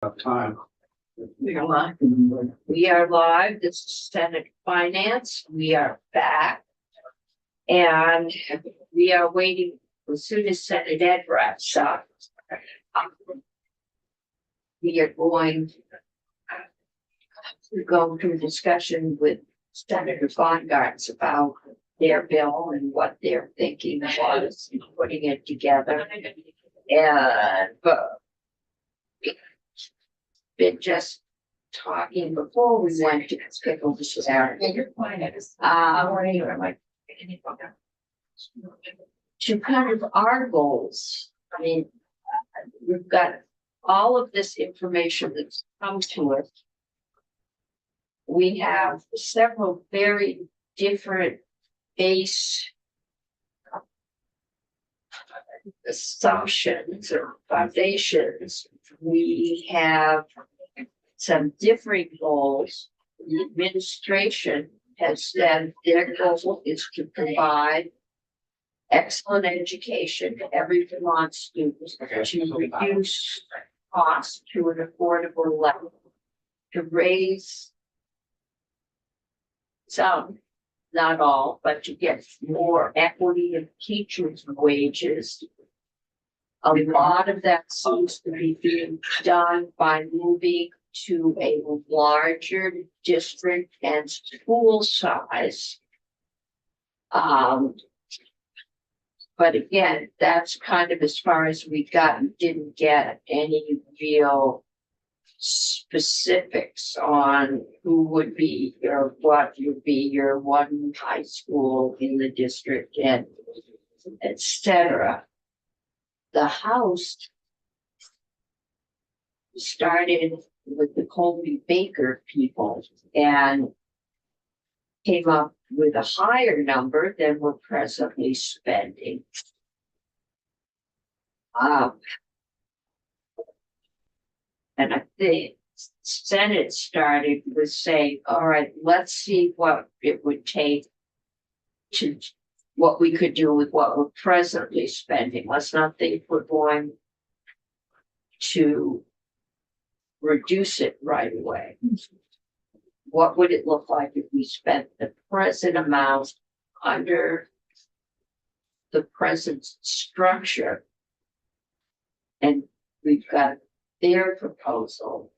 Time. We are live. We are live. This is Senate Finance. We are back. And we are waiting as soon as Senate Ed wraps up. We are going to go through discussion with Senator Bongartz about their bill and what their thinking was in putting it together. And been just talking before we went to pickle the to kind of our goals. I mean, we've got all of this information that's come to us. We have several very different base assumptions or foundations. We have some different goals. The administration has said their goal is to provide excellent education to every Vermont student, to reduce costs to an affordable level, to raise some, not all, but to get more equity of teachers' wages. A lot of that seems to be being done by moving to a larger district and school size. But again, that's kind of as far as we got. We didn't get any real specifics on who would be or what would be your one high school in the district and etc. The House started with the Colby Baker people and came up with a higher number than we're presently spending. And I think Senate started with saying, all right, let's see what it would take to what we could do with what we're presently spending. Let's not think we're going to reduce it right away. What would it look like if we spent the present amount under the present structure? And we've got their proposal.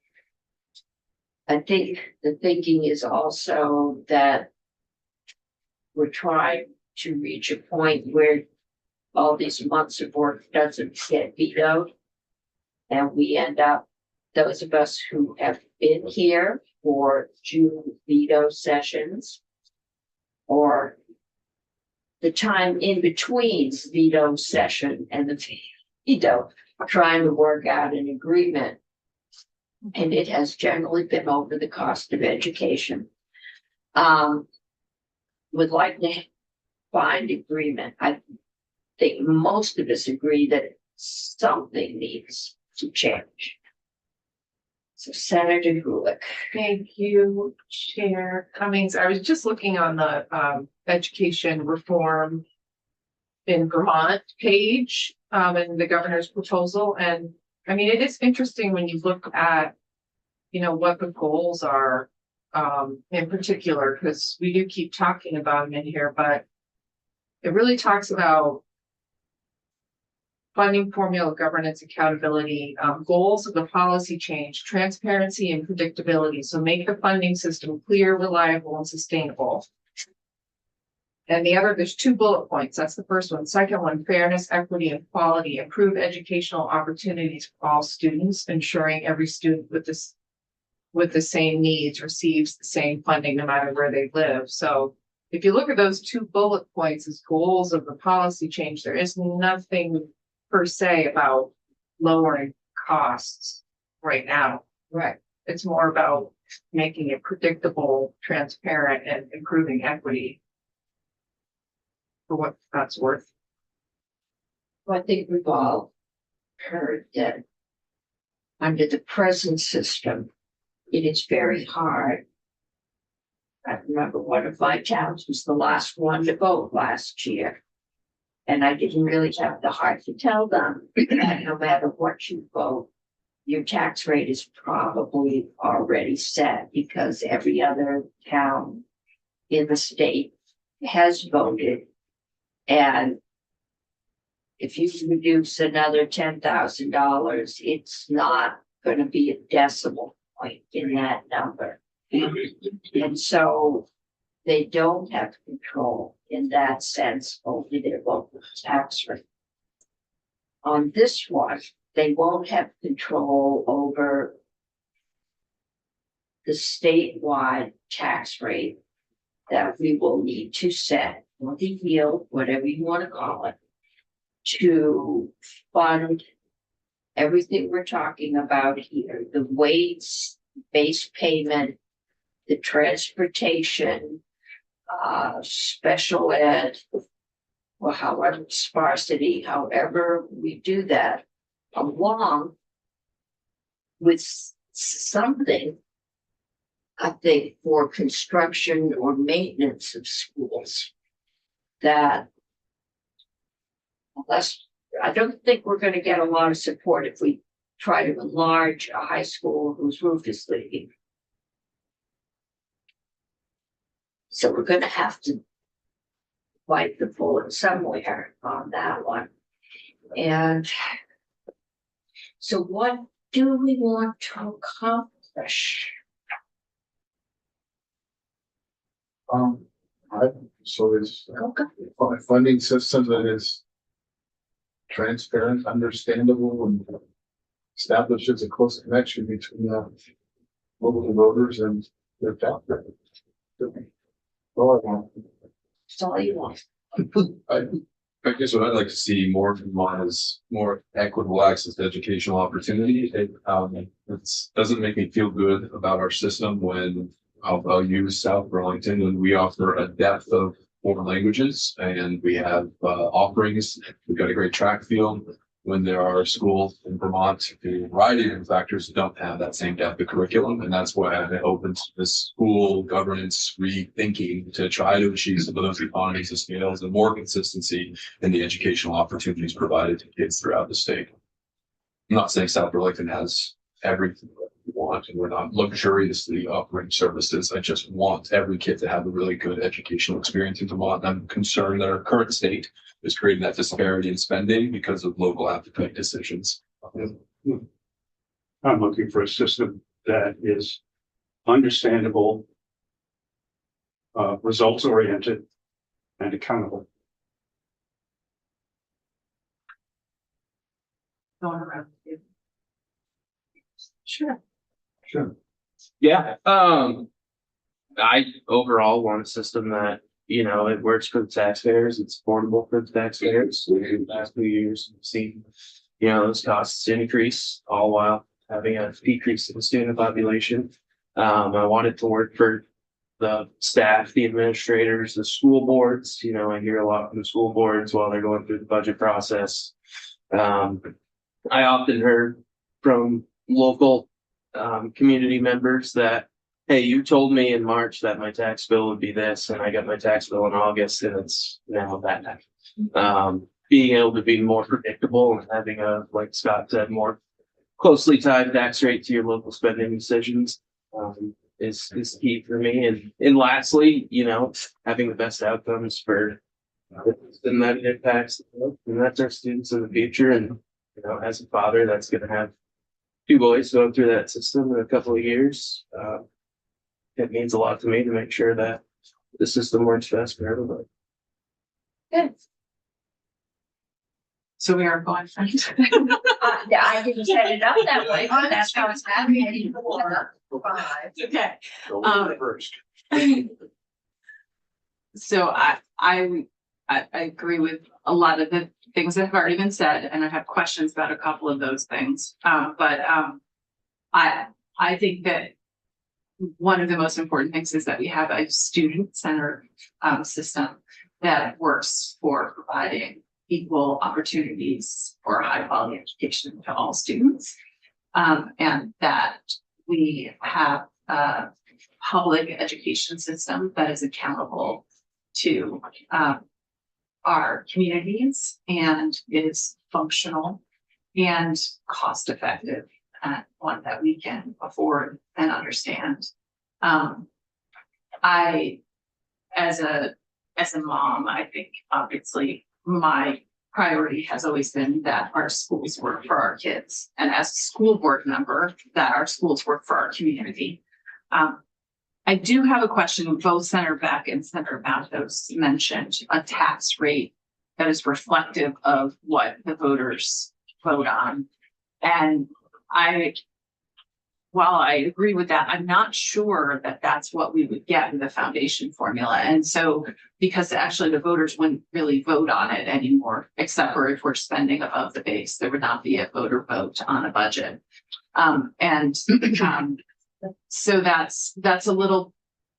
I think the thinking is also that we're trying to reach a point where all these months of work doesn't get vetoed. And we end up, those of us who have been here for June veto sessions or the time in between veto session and the veto, trying to work out an agreement. And it has generally been over the cost of education. Would like to find agreement. I think most of us agree that something needs to change. So Senator Gulick. Thank you, Chair Cummings. I was just looking on the education reform in Vermont page in the governor's proposal. And I mean, it is interesting when you look at, what the goals are in particular, because we do keep talking about them in here, but it really talks about funding formula, governance, accountability, goals of the policy change, transparency and predictability. So make the funding system clear, reliable, and sustainable. And there's 2 bullet points. That's the first one. Second one, fairness, equity, and quality. Improve educational opportunities for all students, ensuring every student with the same needs receives the same funding no matter where they live. So if you look at those 2 bullet points as goals of the policy change, there is nothing per se about lowering costs right now. Right. It's more about making it predictable, transparent, and improving equity for what that's worth. Well, I think we've all heard that under the present system, it is very hard. I remember one of my towns was the last one to vote last year. And I didn't really have the heart to tell them that no matter what you vote, your tax rate is probably already set because every other town in the state has voted. And if you reduce another $10,000, it's not gonna be a decimal point in that number. And so they don't have control in that sense over their local tax rate. On this one, they won't have control over the statewide tax rate that we will need to set, or the yield, whatever you want to call it, to fund everything we're talking about here, the wage-based payment, the transportation, special ed, or however sparsity, however we do that, along with something, I think, for construction or maintenance of schools that, unless, I don't think we're going to get a lot of support if we try to enlarge a high school whose roof is leaking. So we're going to have to bite the bullet somewhere on that one. And so what do we want to accomplish? So it's Okay. a funding system that is transparent, understandable, and establishes a close connection between the local voters and their tax rate. All I want. That's all you want. I guess what I'd like to see more from Vermont is more equitable access to educational opportunity. It doesn't make me feel good about our system when I'll use South Burlington, when we offer a depth of 4 languages and we have offerings. We've got a great track field. When there are schools in Vermont, the variety of factors don't have that same depth of curriculum, and that's why I've opened this school governance rethinking to try to achieve some of those economies of scales and more consistency in the educational opportunities provided to kids throughout the state. I'm not saying South Burlington has everything that we want, and we're not luxuriously offering services. I just want every kid to have a really good educational experience in Vermont. I'm concerned that our current state is creating that disparity in spending because of local appetite decisions. I'm looking for a system that is understandable, results oriented, and accountable. Going around. Sure. Sure. Yeah, I overall want a system that, you know, it works for the taxpayers, it's affordable for the taxpayers. In the last few years, we've seen, you know, those costs increase all while having a decrease in the student population. I want it to work for the staff, the administrators, the school boards. You know, I hear a lot from the school boards while they're going through the budget process. I often heard from local community members that, hey, you told me in March that my tax bill would be this, and I got my tax bill in August, and it's now that. Being able to be more predictable and having a, like Scott said, more closely tied tax rate to your local spending decisions is key for me. And lastly, you know, having the best outcomes for and that it impacts, and that's our students in the future. And you know, as a father, that's going to have 2 boys going through that system in a couple of years. It means a lot to me to make sure that the system works best for everybody. Good. So we are going. I didn't set it up that way, but that's how it's happening. 4, 5. Okay. First. So I agree with a lot of the things that have already been said, and I have questions about a couple of those things. But I think that one of the most important things is that we have a student-centered system that works for providing equal opportunities for a high-quality education to all students, and that we have a public education system that is accountable to our communities and is functional and cost effective and one that we can afford and understand. As a mom, I think obviously my priority has always been that our schools work for our kids. And as a school board member, that our schools work for our community. I do have a question. Both Senator Beck and Senator Matos mentioned a tax rate that is reflective of what the voters vote on. And while I agree with that, I'm not sure that that's what we would get in the foundation formula. And so, because actually the voters wouldn't really vote on it anymore, except for if we're spending above the base, there would not be a voter vote on a budget. So that's a little,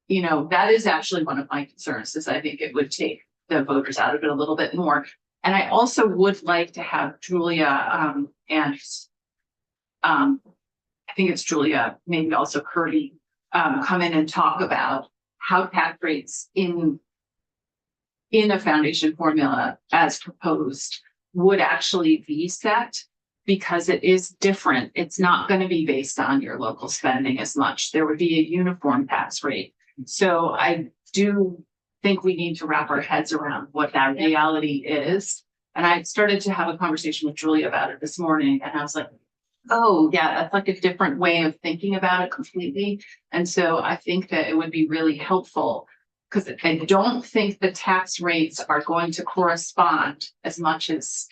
that is actually one of my concerns, is I think it would take the voters out of it a little bit more. And I also would like to have Julia and I think it's Julia, maybe also Kirby, come in and talk about how tax rates in a foundation formula as proposed would actually be set, because it is different. It's not going to be based on your local spending as much. There would be a uniform tax rate. So I do think we need to wrap our heads around what that reality is. And I started to have a conversation with Julia about it this morning, and I was like, oh yeah, that's like a different way of thinking about it completely. And so I think that it would be really helpful, because I don't think the tax rates are going to correspond as much as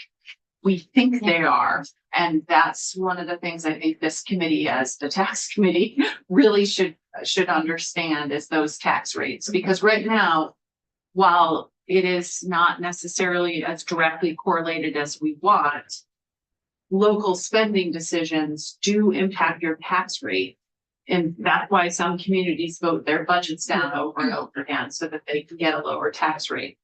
we think they are. And that's one of the things I think this committee, as the tax committee, really should understand, is those tax rates. Because right now, while it is not necessarily as directly correlated as we want, local spending decisions do impact your tax rate. And that's why some communities vote their budgets down over and over again, so that they can get a lower tax rate.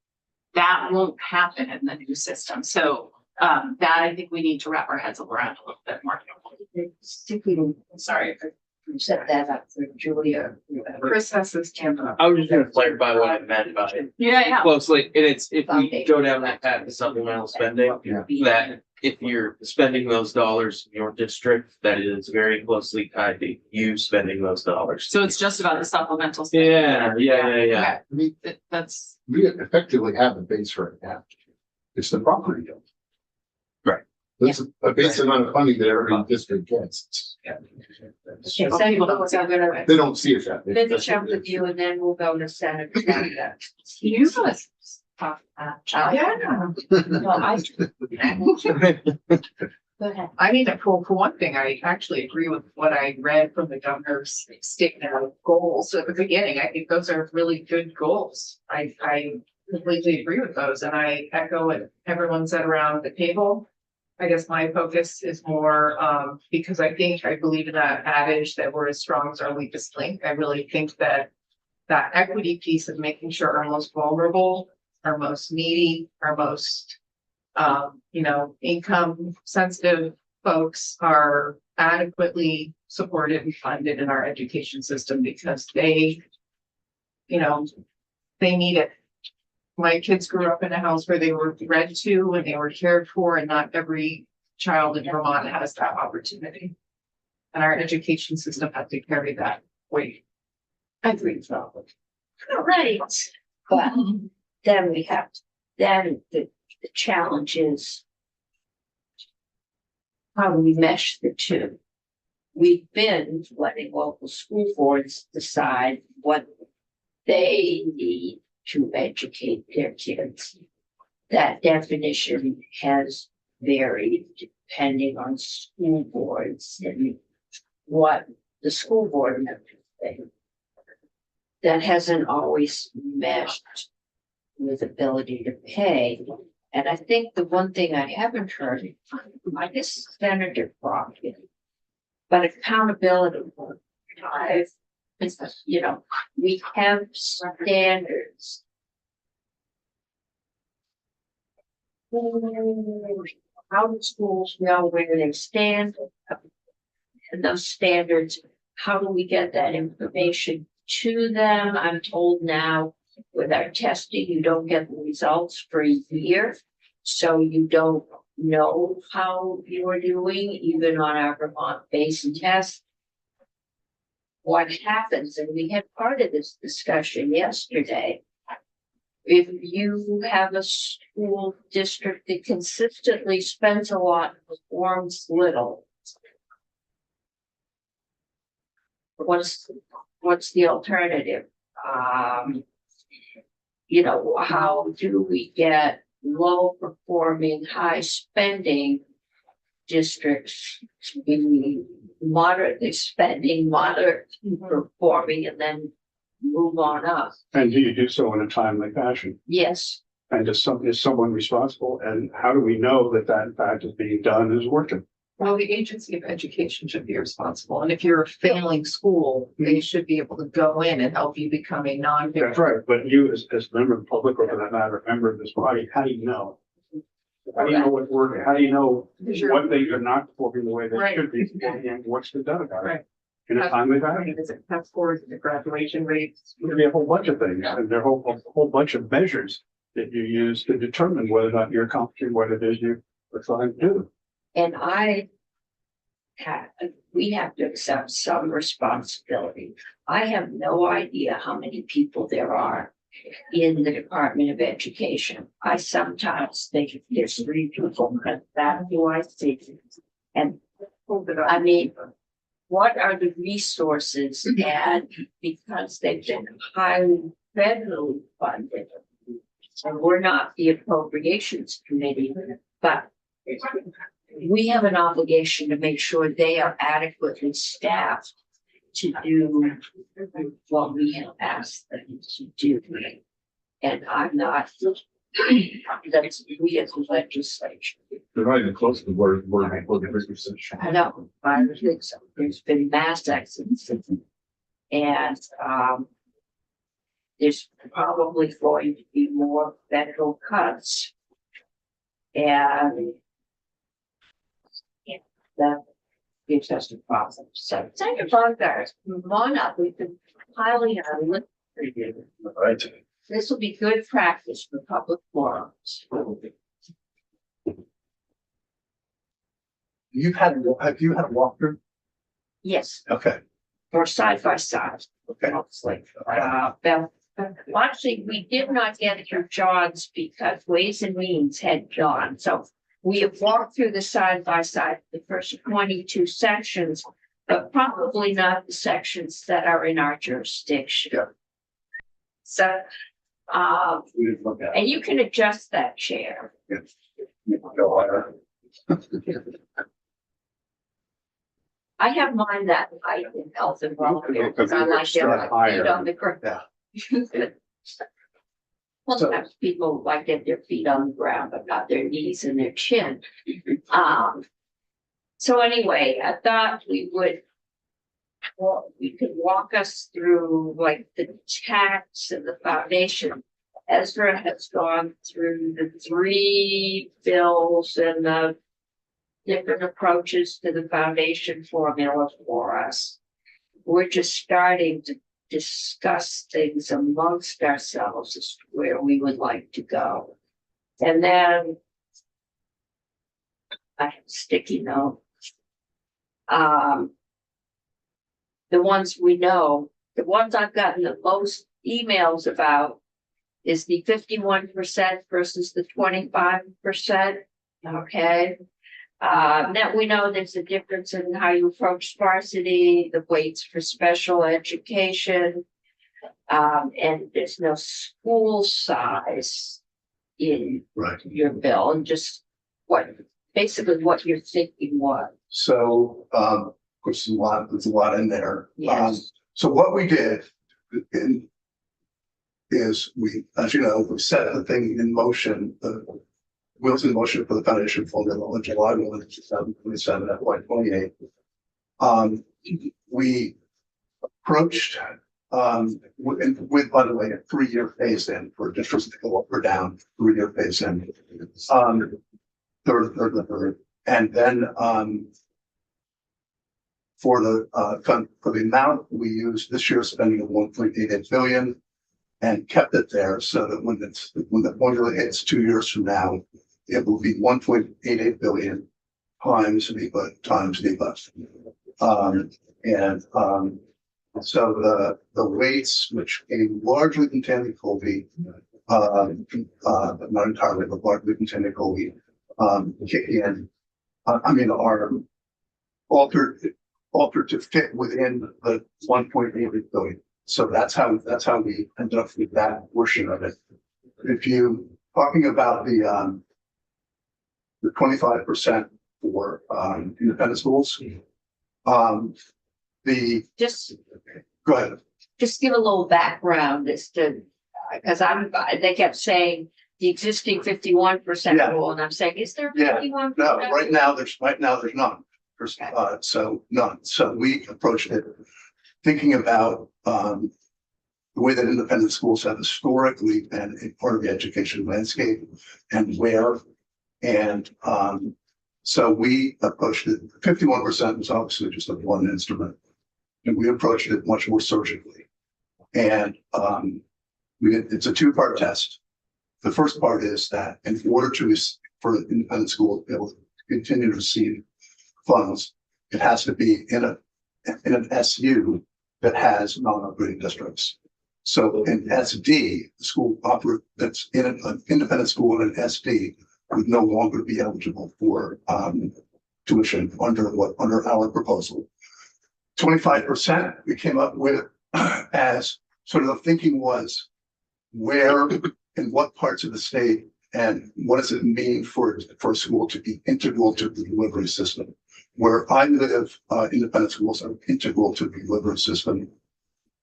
That won't happen in the new system. So that I think we need to wrap our heads around a little bit more. Sorry. Set that up for Julia. Chris has his hand up. I was just gonna clarify what I meant by it Yeah. closely, and it's, if we go down that path of supplemental spending, that if you're spending those dollars in your district, that is very closely tied to you spending those dollars. So it's just about the supplemental. spending. Yeah. I mean, That's, we effectively have a base right now. It's the property bill. Right. That's a base amount of funding that every district gets. Okay, Senator Lewis, I'm gonna They don't see it that way. finish up with you, and then we'll go to Senator Sanders. you guys talk about. Yeah. No, I. Go ahead. I mean, for one thing, I actually agree with what I read from the governor's statement of goals at the beginning. I think those are really good goals. I completely agree with those, and I echo what everyone said around the table. I guess my focus is more, because I believe in that adage that we're as strong as our weakest link. I really think that equity piece of making sure our most vulnerable, our most needy, our most income sensitive folks are adequately supported and funded in our education system, because they need it. My kids grew up in a house where they were read to and they were cared for, and not every child in Vermont has that opportunity. And our education system has to carry that weight. I agree with that. All right, but then the challenge is, how do we mesh the two? We've been letting local school boards decide what they need to educate their kids. That definition has varied depending on school boards and what the school board members think. That hasn't always meshed with ability to pay. And I think the one thing I haven't heard, I guess Senator Crockett, but accountability. We have standards. How do schools know where they stand? And those standards, how do we get that information to them? I'm told now with our testing, you don't get the results for a year. So you don't know how you are doing, even on our Vermont-based test. What happens, and we had part of this discussion yesterday. If you have a school district that consistently spends a lot, performs little. What's the alternative? You know, how do we get low performing, high spending districts to be moderately spending, moderate performing, and then move on up? And do you do so in a timely fashion? Yes, And is someone responsible? And how do we know that that in fact is being done, is working? Well, the agency of education should be responsible, and if you're a failing school, they should be able to go in and help you become a non-failing. That's right, but you as a member of the public, or for that matter, a member of this body, how do you know? How do you know what's working? How do you know what things are not performing the way they Right. should be performing and what's been done about it? Right. In a timely fashion? Is it test scores, is it graduation rates? There'll be a whole bunch of things, and there are a whole bunch of measures that you use to determine whether or not you're accomplishing what it is you are trying to do. and we have to accept some responsibility. I have no idea how many people there are in the Department of Education. I sometimes think there's 3 people, but that who I see. And I mean, what are the resources? And because they've been highly federally funded, and we're not the appropriations committee, but we have an obligation to make sure they are adequately staffed to do what we have asked them to do. And I'm not, that's, we as a legislature. They're not even close to where the business. I know, I don't think so. There's been mass accidents. And, there's probably going to be more federal cuts. And that gives us a problem. So, Senator Bogart, move on up. We've been piling on lip reading. Right. This will be good practice for public forums. Have you had a walkthrough? Yes, Okay, or side by side. okay. Mostly. Well, actually, we did not get through John's because Ways and Means had John, so we have walked through the side by side, the first 22 sections, but probably not the sections that are in our jurisdiction. Yeah. So, We didn't look at it. and you can adjust that chair. No, I don't. I have mine that height in health and welfare, because I like to Start have higher. feet on the ground. Yeah. Sometimes people like to have their feet on the ground, but not their knees and their chin. So anyway, I thought we would. Well, we could walk us through like the tax and the foundation. Ezra has gone through the 3 bills and the different approaches to the foundation formula for us. We're just starting to discuss things amongst ourselves as to where we would like to go. And then I have a sticky note. The ones we know, the ones I've gotten the most emails about is the 51% versus the 25%. Okay. Now we know there's a difference in how you approach sparsity, the weights for special education. And there's no school size in Right. your bill, and just basically what you're thinking was. So, there's a lot in there. Yes. So what we did is we, as you know, we set the thing in motion, the wheels in motion for the foundation formula on July 1, 2027 at 128. We approached, with, by the way, a 3-year phase in for districts to go up or down, 3-year phase in. Third. And then, for the amount we used this year, spending of 1.88 billion, and kept it there so that when the formula hits 2 years from now, it will be 1.88 billion times NEPA. So the rates, which came largely from Tammy Colby, not entirely, but largely from Tammy Colby, kick in, are altered to fit within the 1.88 billion. So that's how we ended up with that portion of it. If you talking about the 25% for independent schools, Just, go ahead. just give a little background as to, because they kept saying the existing 51% Yeah. rule, and I'm saying, is there Yeah. 51%? No, right now there's none. So none. So we approached it thinking about the way that independent schools have historically been a part of the education landscape and where. And so we approached it. 51% was obviously just a one instrument, and we approached it much more surgically. And it's a two-part test. The first part is that in order for an independent school to be able to continue to receive funds, it has to be in an SU that has non-operating districts. So in SD, the school that's in an independent school in an SD would no longer be eligible for tuition under our proposal. 25% we came up with as sort of the thinking was where in what parts of the state and what does it mean for a school to be integral to the delivery system. Where I live, independent schools are integral to the delivery system.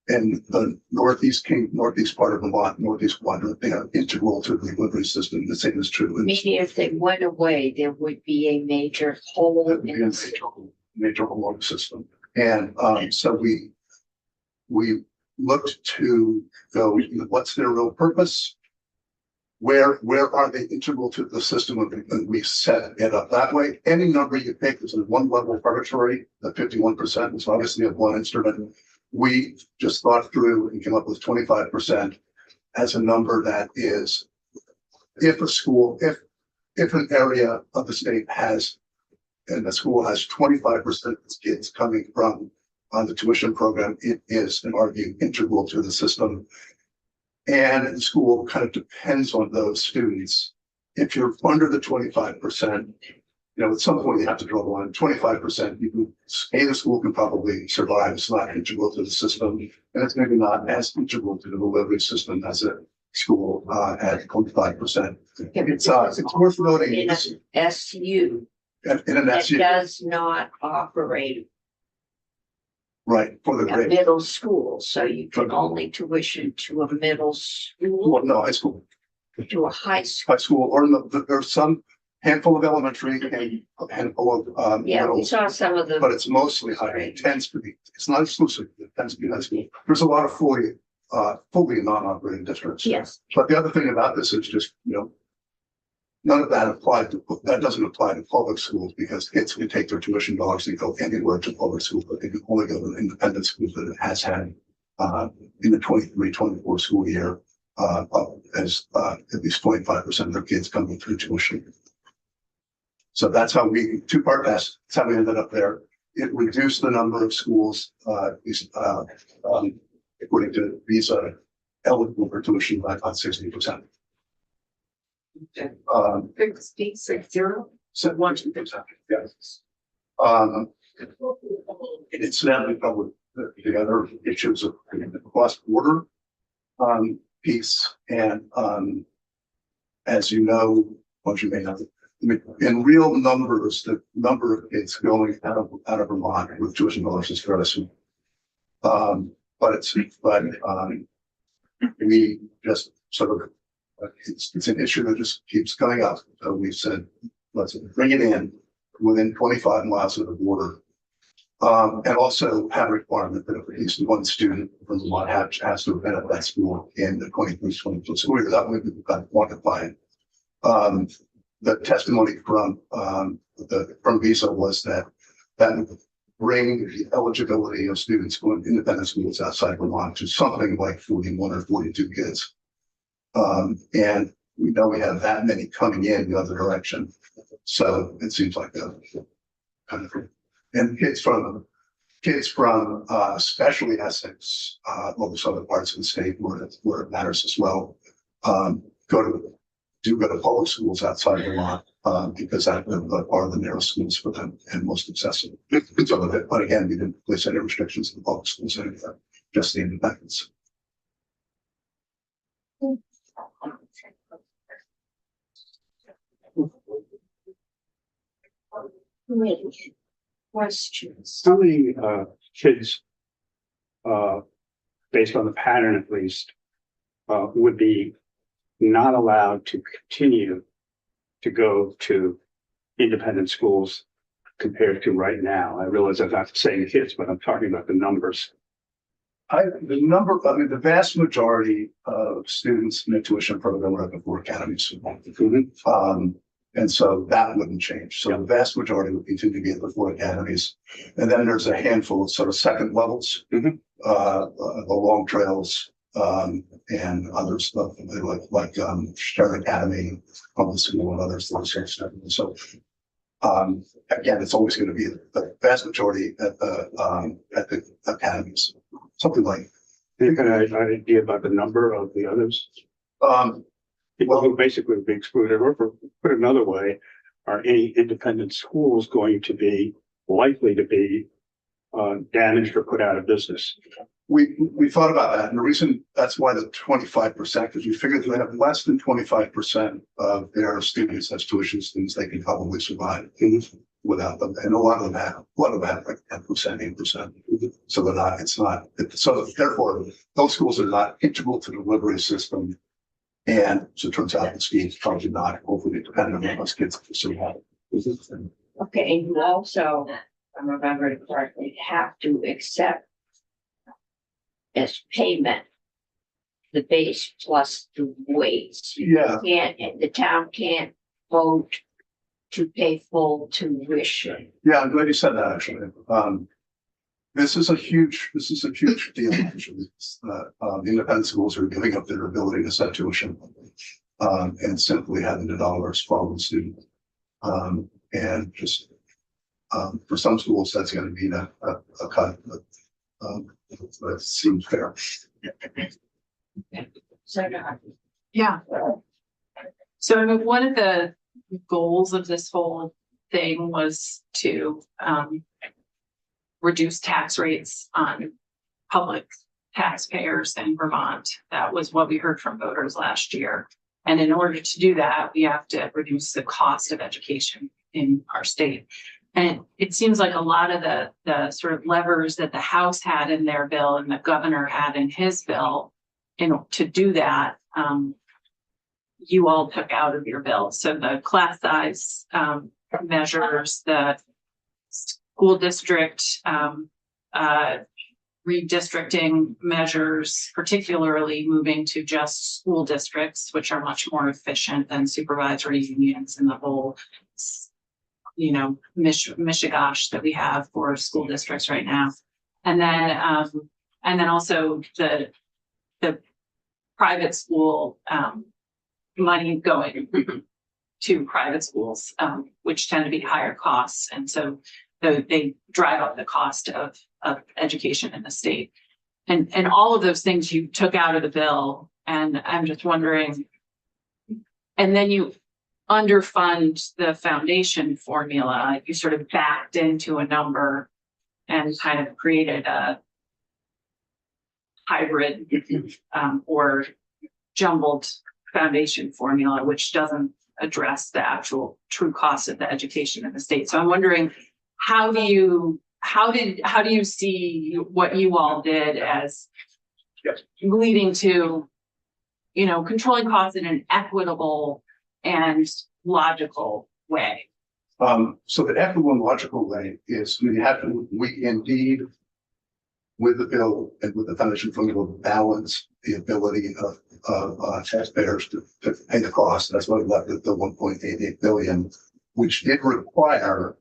In the northeast part of Vermont, northeast quadrant, they are integral to the delivery system. The same is true. Meaning if they went away, there would be a major hole in the major hole system. And so we looked to go, what's their real purpose? Where are they integral to the system? And we set it up that way. Any number you pick is a one level arbitrary. The 51% is obviously a one instrument. We just thought through and came up with 25% as a number that is, if an area of the state has, and the school has 25% of its kids coming from on the tuition program, it is, in our view, integral to the system. And the school kind of depends on those students. If you're under the 25%, at some point you have to draw the line. 25%, the school can probably survive. It's not integral to the system, and it's maybe not as integral to the delivery system as a school at 25%. It's worth noting. in an SU In an that SU, does not operate right, for the a grade. middle school, so you can only tuition to a middle school, Well, no, high school. to a high school. High school, or there's some handful of elementary and a handful of Yeah, we middle, saw some of but the, it's mostly high. It tends to be. It's not exclusive. It tends to be high school. There's a lot of fully non-operating districts. yes, But the other thing about this is just, none of that doesn't apply to public schools because kids can take their tuition dollars and go anywhere to public school, but they can only go to independent schools that it has had in the 23-24 school year as at least 25% of their kids coming through tuition. So that's how two-part test. That's how we ended up there. It reduced the number of schools, according to visa, eligible for tuition by about 60%. 60. So 1%, yes. Incidentally, probably the other issues of the cross-border piece, and as you know, what you may know, in real numbers, the number of kids going out of Vermont with tuition dollars is fairly small. But we just sort of, it's an issue that just keeps coming up. So we said, let's bring it in within 25 miles of the border. And also have a requirement that at least one student from Vermont has to have been at that school in the 23-24 school year. That way we can quantify it. The testimony from Visa was that would bring the eligibility of students going to independent schools outside Vermont to something like 41 or 42 kids. And we know we have that many coming in the other direction. So it seems like a kind of, and kids from especially Essex, most other parts of the state where it matters as well, go to public schools outside of Vermont, because that are the narrow schools for them and most accessible. Some of it, but again, we didn't place any restrictions in the public schools, anything, just the independents. Questions? How many kids, based on the pattern at least, would be not allowed to continue to go to independent schools compared to right now? I realize I'm not saying kids, but I'm talking about the numbers. The vast majority of students in the tuition program are at the 4 academies. And so that wouldn't change. So the vast majority would continue to be at the 4 academies. And then there's a handful of sort of second levels, the Long Trails, and other stuff like Stern Academy, Public School, and others. So again, it's always going to be the vast majority at the academies. Something like. Any kind of idea about the number of the others? People who basically would be excluded, or put another way, are any independent schools going to be likely to be damaged or put out of business? We thought about that, and the reason that's why the 25%, because we figured they have less than 25% of their students as tuition students, they can probably survive without them, and a lot of them have like 10%, 8%. So they're not. So therefore, those schools are not integral to the delivery system. And so it turns out the schools probably not overly dependent on those kids to survive. Okay, and you also, if I remember it correctly, have to accept as payment the base plus the weights. Yeah. The town can't vote to pay full tuition. Yeah, I'm glad you said that, actually. This is a huge deal, actually. The independent schools are giving up their ability to set tuition, and simply having the dollars follow the student. And just, for some schools, that's going to be a cut, but that seems fair. So, Yeah. So I mean, one of the goals of this whole thing was to reduce tax rates on public taxpayers in Vermont. That was what we heard from voters last year. And in order to do that, we have to reduce the cost of education in our state. And it seems like a lot of the sort of levers that the House had in their bill and the governor had in his bill, to do that, you all took out of your bill. So the class size measures, the school district redistricting measures, particularly moving to just school districts, which are much more efficient than supervisory unions and the whole, mishigash that we have for school districts right now. And then also the private school money going to private schools, which tend to be higher costs. And so they drive up the cost of education in the state. And all of those things you took out of the bill. And I'm just wondering, and then you underfund the foundation formula, you sort of backed into a number and kind of created a hybrid or jumbled foundation formula, which doesn't address the actual true cost of the education in the state. So I'm wondering, how do you see what you all did as leading to, controlling costs in an equitable and logical way? So the equitable and logical way is we indeed, with the bill and with the foundation formula, balance the ability of taxpayers to pay the cost. That's why we left at the 1.88 billion, which did require,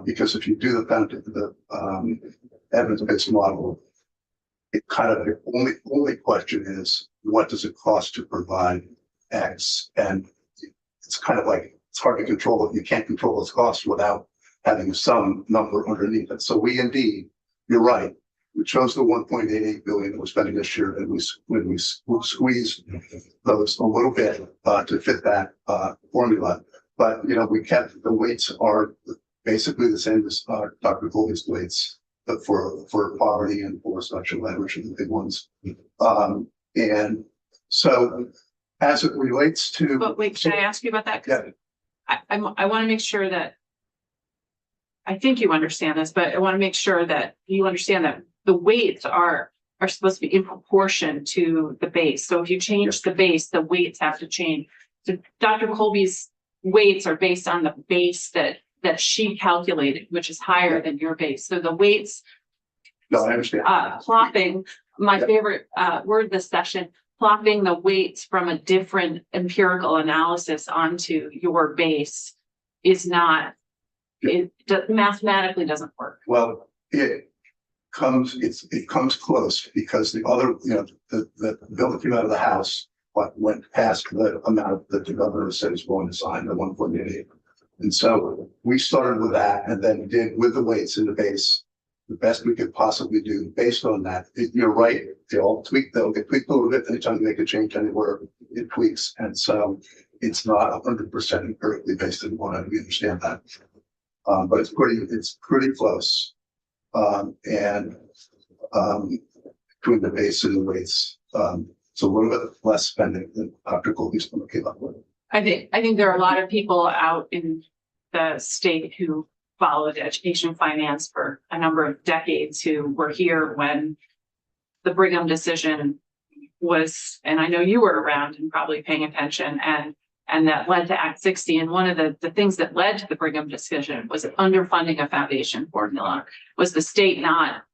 because if you do the evidence-based model, it kind of the only question is, what does it cost to provide X, and it's kind of like, it's hard to control it. You can't control those costs without having some number underneath it. So we indeed, you're right. We chose the 1.88 billion that we're spending this year, and we squeezed those a little bit to fit that formula. But we kept the weights are basically the same as Dr. Colby's weights, but for poverty and for special ed, which are the big ones. And so as it relates to. But wait, can I ask you about that? 'Cause Yeah. I want to make sure that. I think you understand this, but I want to make sure that you understand that the weights are supposed to be in proportion to the base. So if you change the base, the weights have to change. So Dr. Colby's weights are based on the base that she calculated, which is higher than your base. So the weights, No, I understand. plopping, my favorite word this session, plopping the weights from a different empirical analysis onto your base is not, mathematically doesn't work. Well, it comes close because the other, the bill that came out of the House, went past the amount that the governor said is going to sign, the 1.88. And so we started with that and then did with the weights in the base, the best we could possibly do based on that. You're right. They'll get tweaked a little bit anytime you make a change anywhere, it tweaks. And so it's not 100% empirically based on one. We understand that. But it's pretty close. Between the base and the weights, it's a little bit less spending than Dr. Colby's going to give up with. I think there are a lot of people out in the state who followed education finance for a number of decades who were here when the Brigham decision was, and I know you were around and probably paying attention, and that led to Act 60. And one of the things that led to the Brigham decision was underfunding a foundation formula, was the state not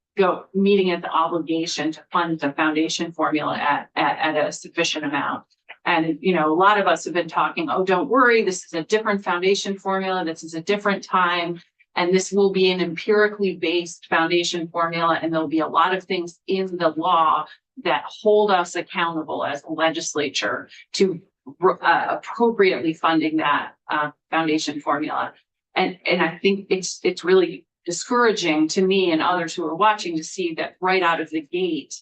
meeting its obligation to fund the foundation formula at a sufficient amount. And, a lot of us have been talking, oh, don't worry, this is a different foundation formula. This is a different time. And this will be an empirically based foundation formula. And there'll be a lot of things in the law that hold us accountable as a legislature to appropriately funding that foundation formula. And I think it's really discouraging to me and others who are watching to see that right out of the gate,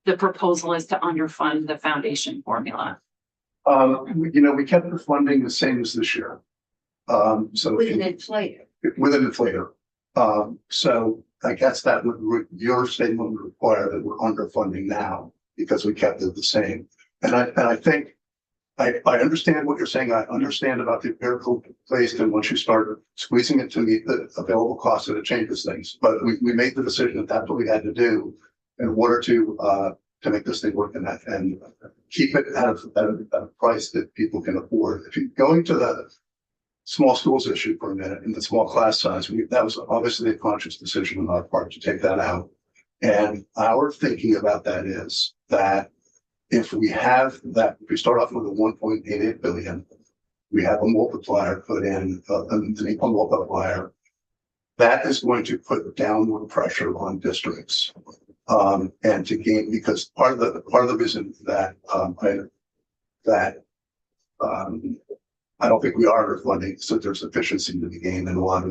the proposal is to underfund the foundation formula. We kept the funding the same as this year. So With an inflator. With an inflator. So I guess that your statement would require that we're underfunding now because we kept it the same. And I think I understand what you're saying. I understand about the empirical based, and once you start squeezing it to meet the available costs, it changes things. But we made the decision that that's what we had to do in order to make this thing work and keep it at a price that people can afford. If you go into the small schools issue for a minute and the small class size, that was obviously a conscious decision on our part to take that out. And our thinking about that is that if we start off with a 1.88 billion, we have a multiplier put in, an equal multiplier, that is going to put downward pressure on districts. And to gain, because part of the reason that I don't think we are underfunding, so there's efficiency to be gained in a lot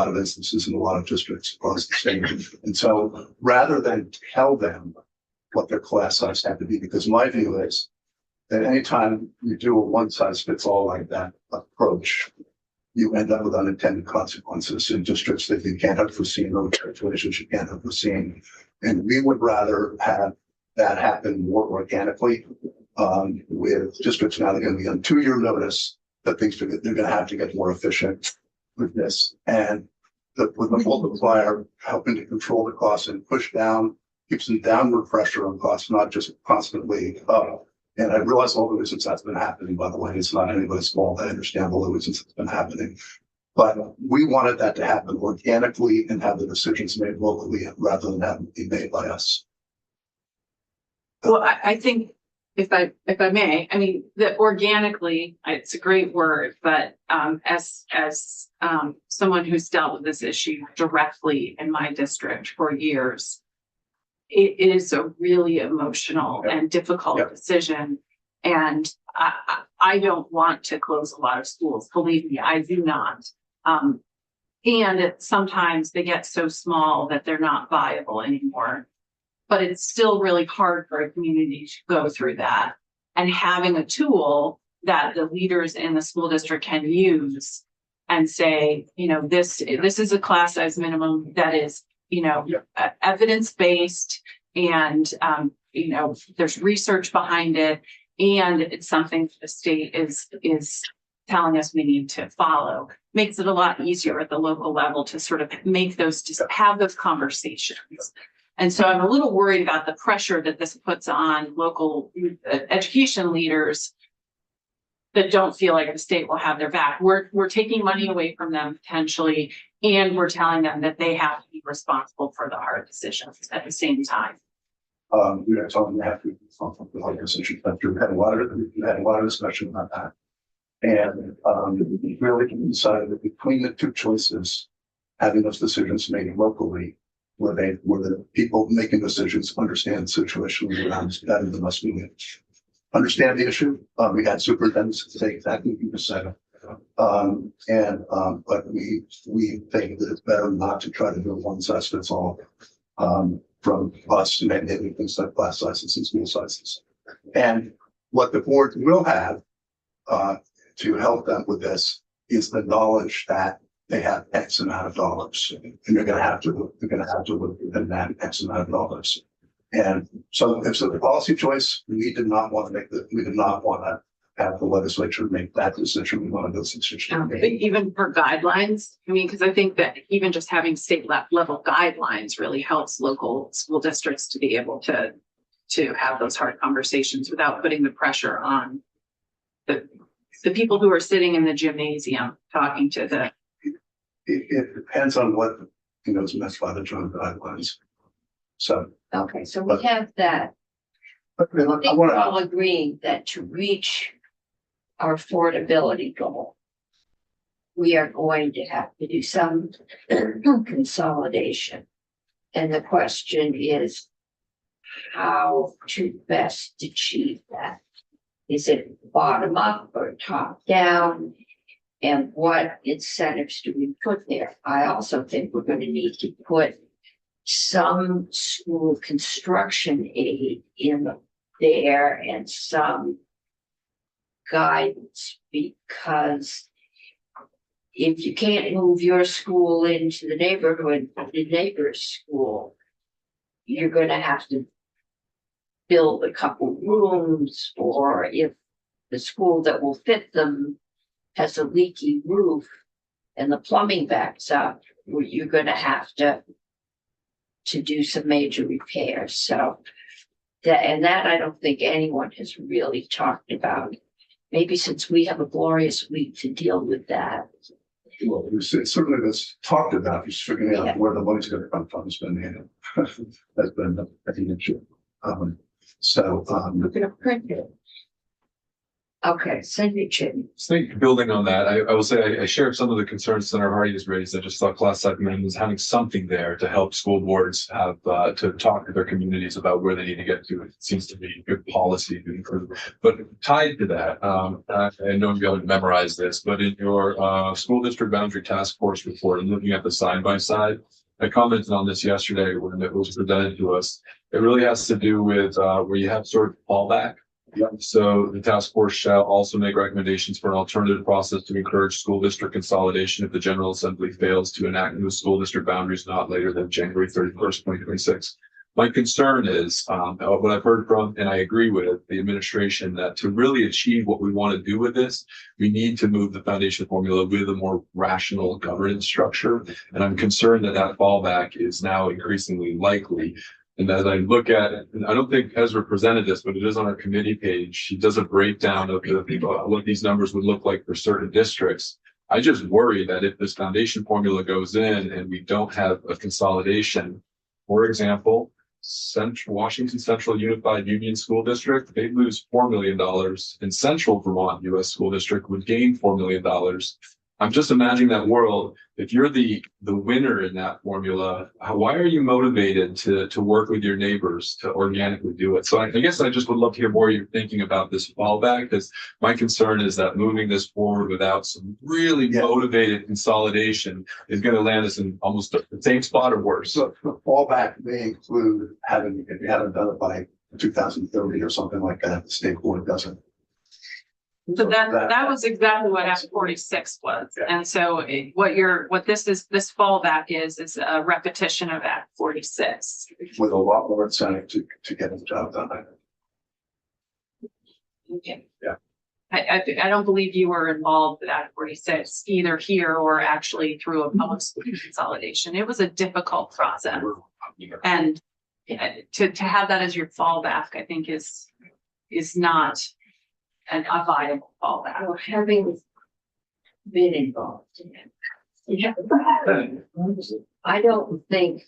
of instances in a lot of districts across the state. And so rather than tell them what their class size have to be, because my view is that anytime you do a one size fits all like that approach, you end up with unintended consequences in districts that you can't have foreseen or situations you can't have foreseen. And we would rather have that happen more organically with districts now. They're going to be on 2-year notice that they're going to have to get more efficient with this. And with the multiplier helping to control the costs and push down, keep some downward pressure on costs, not just constantly up. And I realize all the reasons that's been happening, by the way. It's not anybody's fault. I understand all the reasons it's been happening. But we wanted that to happen organically and have the decisions made locally rather than have them be made by us. Well, I think if I may, I mean, that organically, it's a great word, but as someone who's dealt with this issue directly in my district for years, it is a really emotional and difficult decision. And I don't want to close a lot of schools. Believe me, I do not. And sometimes they get so small that they're not viable anymore. But it's still really hard for a community to go through that. And having a tool that the leaders in the school district can use and say, you know, this is a class size minimum that is, you know, evidence-based, and, you know, there's research behind it, and it's something the state is telling us we need to follow. Makes it a lot easier at the local level to sort of make those, just have those conversations. And so I'm a little worried about the pressure that this puts on local education leaders that don't feel like the state will have their back. We're taking money away from them potentially, and we're telling them that they have to be responsible for the hard decisions at the same time. We are talking to have to be responsible for the hard decisions. We've had a lot of discussion about that. And we really decided that between the two choices, having those decisions made locally, where the people making decisions understand the situation around that the must be understand the issue. We had superintendents say exactly what you just said. But we think that it's better not to try to do a one size fits all from us mandating things like class sizes and school sizes. And what the board will have to help them with this is the knowledge that they have X amount of dollars, and they're going to have to look within that X amount of dollars. And so, if so, the policy choice, we did not want to have the legislature make that decision. We wanted those decisions. But even for guidelines, I mean, because I think that even just having state level guidelines really helps local school districts to be able to have those hard conversations without putting the pressure on the people who are sitting in the gymnasium talking to the. It depends on what is meant by the joint guidelines. So. Okay, so we have that. But I think we're all agreeing that to reach our affordability goal, we are going to have to do some consolidation. And the question is how to best achieve that. Is it bottom up or top down? And what incentives do we put there? I also think we're going to need to put some school construction aid in there and some guidance, because if you can't move your school into the neighborhood, the neighbor's school, you're going to have to build a couple rooms, or if the school that will fit them has a leaky roof and the plumbing backs up, you're going to have to do some major repairs. So that I don't think anyone has really talked about. Maybe since we have a glorious week to deal with that. Well, it's certainly that's talked about, just figuring out where the money's going to come from. Has been that's been an issue. We're going to print it. Okay, send me Jim. Building on that, I will say I shared some of the concerns Senator Hardy has raised. I just thought class size minimums having something there to help school boards have to talk to their communities about where they need to get to. It seems to be good policy to improve. But tied to that, I know you haven't memorized this, but in your school district boundary task force report and looking at the side by side, I commented on this yesterday when it was presented to us. It really has to do with where you have sort of fallback. So the task force shall also make recommendations for an alternative process to encourage school district consolidation if the General Assembly fails to enact new school district boundaries not later than January 31st, 2026. My concern is what I've heard from, and I agree with the administration, that to really achieve what we want to do with this, we need to move the foundation formula with a more rational governance structure. And I'm concerned that that fallback is now increasingly likely. And as I look at it, and I don't think Ezra presented this, but it is on our committee page. She does a breakdown of what these numbers would look like for certain districts. I just worry that if this foundation formula goes in and we don't have a consolidation, for example, Washington Central Unified Union School District, they lose $4 million, and Central Vermont U.S. School District would gain $4 million. I'm just imagining that world. If you're the winner in that formula, why are you motivated to work with your neighbors to organically do it? So I guess I just would love to hear more you're thinking about this fallback, because my concern is that moving this forward without some really Yeah. motivated consolidation is going to land us in almost the same spot or worse. So the fallback may include having, if you haven't done it by 2030 or something like that, the state board doesn't. So that was exactly what Act 46 was. Yeah. And so what this fallback is a repetition of Act 46. With a lot more incentive to get the job done. Okay. Yeah. I don't believe you were involved with Act 46 either here or actually through a public school consolidation. It was a difficult process. And to have that as your fallback, I think is not a viable fallback. Well, having been involved in it. Yeah. I don't think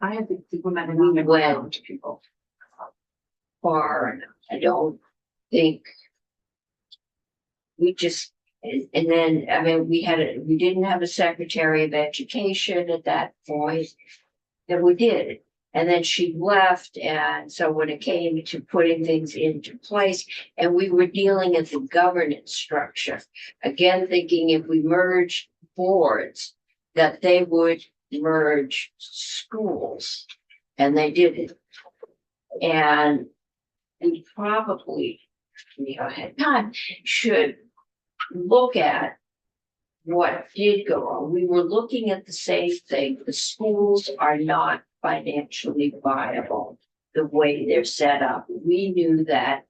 I have to implement it we on the went ground to people. far enough. I don't think we just, and then, I mean, we didn't have a Secretary of Education at that point. And we did. And then she left, and so when it came to putting things into place, and we were dealing at the governance structure, again, thinking if we merged boards, that they would merge schools, and they didn't. And we probably, had time, should look at what did go wrong. We were looking at the same thing. The schools are not financially viable the way they're set up. We knew that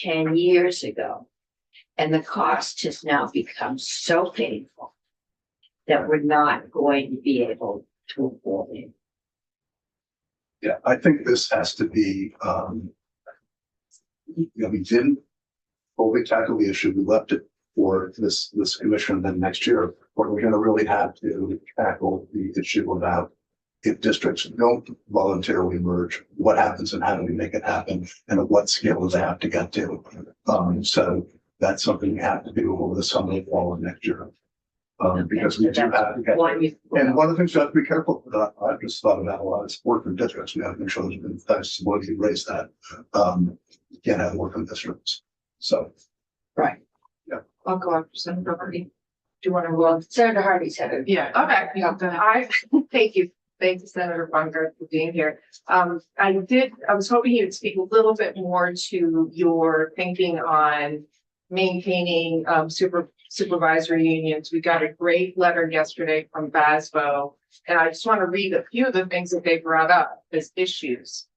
10 years ago. And the cost has now become so painful that we're not going to be able to afford it. Yeah, I think this has to be, we didn't fully tackle the issue. We left it for this commission, then next year, but we're gonna really have to tackle the issue about if districts don't voluntarily merge, what happens and how do we make it happen and at what scale do they have to get to? So that's something we have to do over the summer, fall of next year. Because we do have to get, and one of the things you have to be careful about, I've just thought about a lot of support from districts. We have to make sure there's somebody who raise that. You can't have work in districts. So. Right. Yeah. I'll go after Senator Hardy. Do you want to? Well, Senator Hardy said it. Yeah, okay, thank you. Thank you, Senator Bungert, for being here. I was hoping you would speak a little bit more to your thinking on maintaining supervisory unions. We got a great letter yesterday from BASBO, and I just want to read a few of the things that they brought up as issues.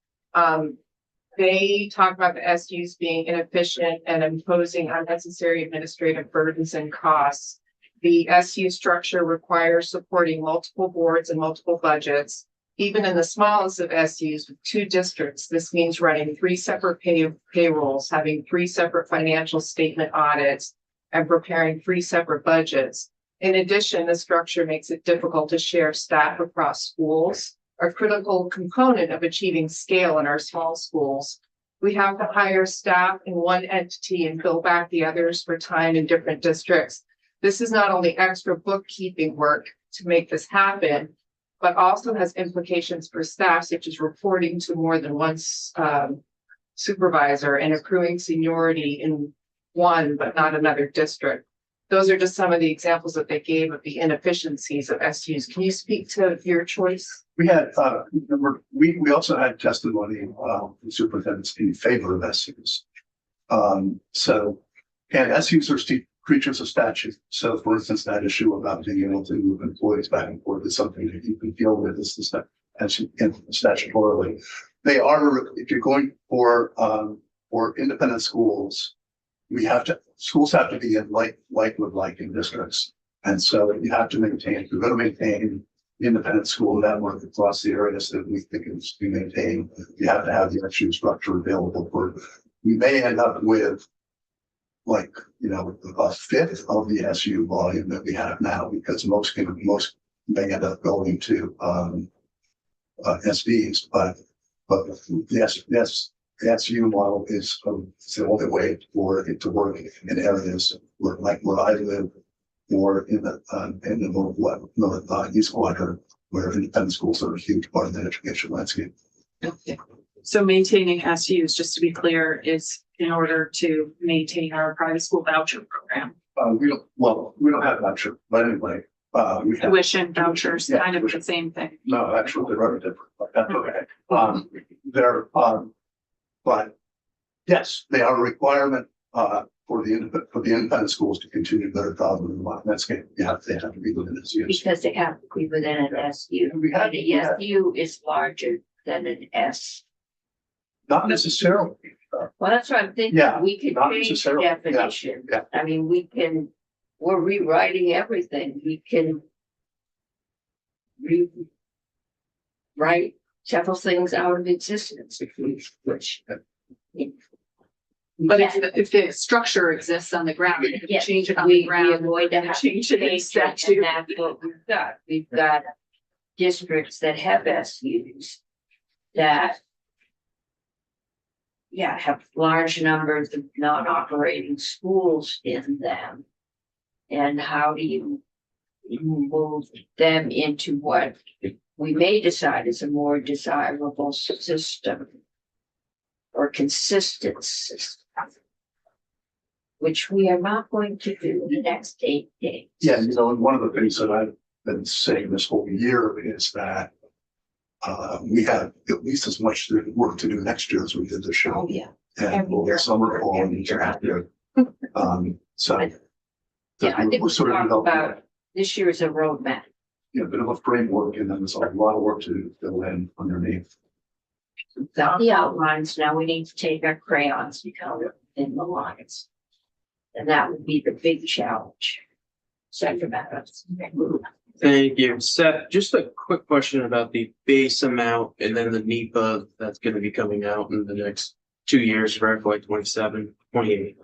They talk about the SUs being inefficient and imposing unnecessary administrative burdens and costs. The SU structure requires supporting multiple boards and multiple budgets. Even in the smallest of SUs with 2 districts, this means running 3 separate payrolls, having 3 separate financial statement audits, and preparing 3 separate budgets. In addition, the structure makes it difficult to share staff across schools, a critical component of achieving scale in our small schools. We have to hire staff in one entity and bill back the others for time in different districts. This is not only extra bookkeeping work to make this happen, but also has implications for staff, such as reporting to more than one supervisor and accruing seniority in one but not another district. Those are just some of the examples that they gave of the inefficiencies of SUs. Can you speak to your choice? We had, we also had testimony, from superintendents in favor of SUs. And SUs are creatures of statute. So for instance, that issue about being able to move employees back and forth is something that you can deal with as statutorily. They are, if you're going for independent schools, schools have to be in like in districts. And so you have to maintain, if you're going to maintain independent school network across the areas that we think is to be maintained, you have to have the SU structure available for, we may end up with a fifth of the SU volume that we have now, because most may end up going to SDs, but the SU model is the only way for it to work in areas where I live, or in the East Quadrant, where independent schools are a huge part of the education landscape. Okay. So maintaining SUs, just to be clear, is in order to maintain our private school voucher program. We don't have that, sure, but anyway, we have. Tuition vouchers, Yeah, kind of tuition. the same thing. No, actually, they're very different, but that's okay. They're, but yes, they are a requirement, for the independent schools to continue their job in the landscape. Yeah, they have to be within this year. Because they have to be within an SU. We have- And a SU is larger than an S. Not necessarily. Well, that's what I'm thinking. Yeah, We could not change the necessarily. Yeah, definition. yeah. I mean, we're rewriting everything. We can rewrite several things out of existence if we wish. But Yeah. if the structure exists on the ground, if you Yes, change it on we the ground, avoid to have to change it in change it, and statute. that's what we've got. We've got districts that have SUs that have large numbers of non-operating schools in them. And how do you move them into what we may decide is a more desirable system or consistent system, which we are not going to do in the next 8 days. Yeah, and one of the things that I've been saying this whole year is that we have at least as much work to do next year as we did this year. Oh, yeah. And Every over year. the summer, fall, and Every winter year. after. So. Yeah, I think we're we sort of talked developing, about this year is a roadmap. a bit of a framework, and then there's a lot of work to fill in underneath. Got the outlines, now we need to take our crayons and color in the lines. And that would be the big challenge. Second matters. Thank you. Seth, just a quick question about the base amount and then the NEPA that's gonna be coming out in the next 2 years for FY 27, 28.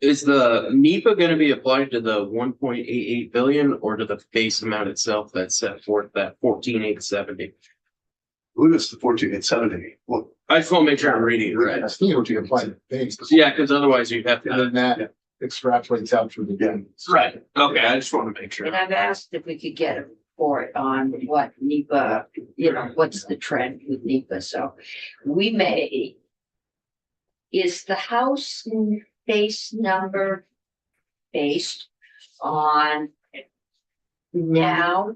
Is the NEPA gonna be applied to the 1.88 billion or to the base amount itself that's set forth that 14,870? I believe it's the 14,870. Well, I just wanna make sure I'm reading it right. I think what you apply to base. Yeah, because otherwise you'd have And to. then that extrapolates out through the. Yeah. Right, okay, I just want to make sure. And I've asked if we could get a report on what NEPA, what's the trend with NEPA, so we may. Is the house base number based on now?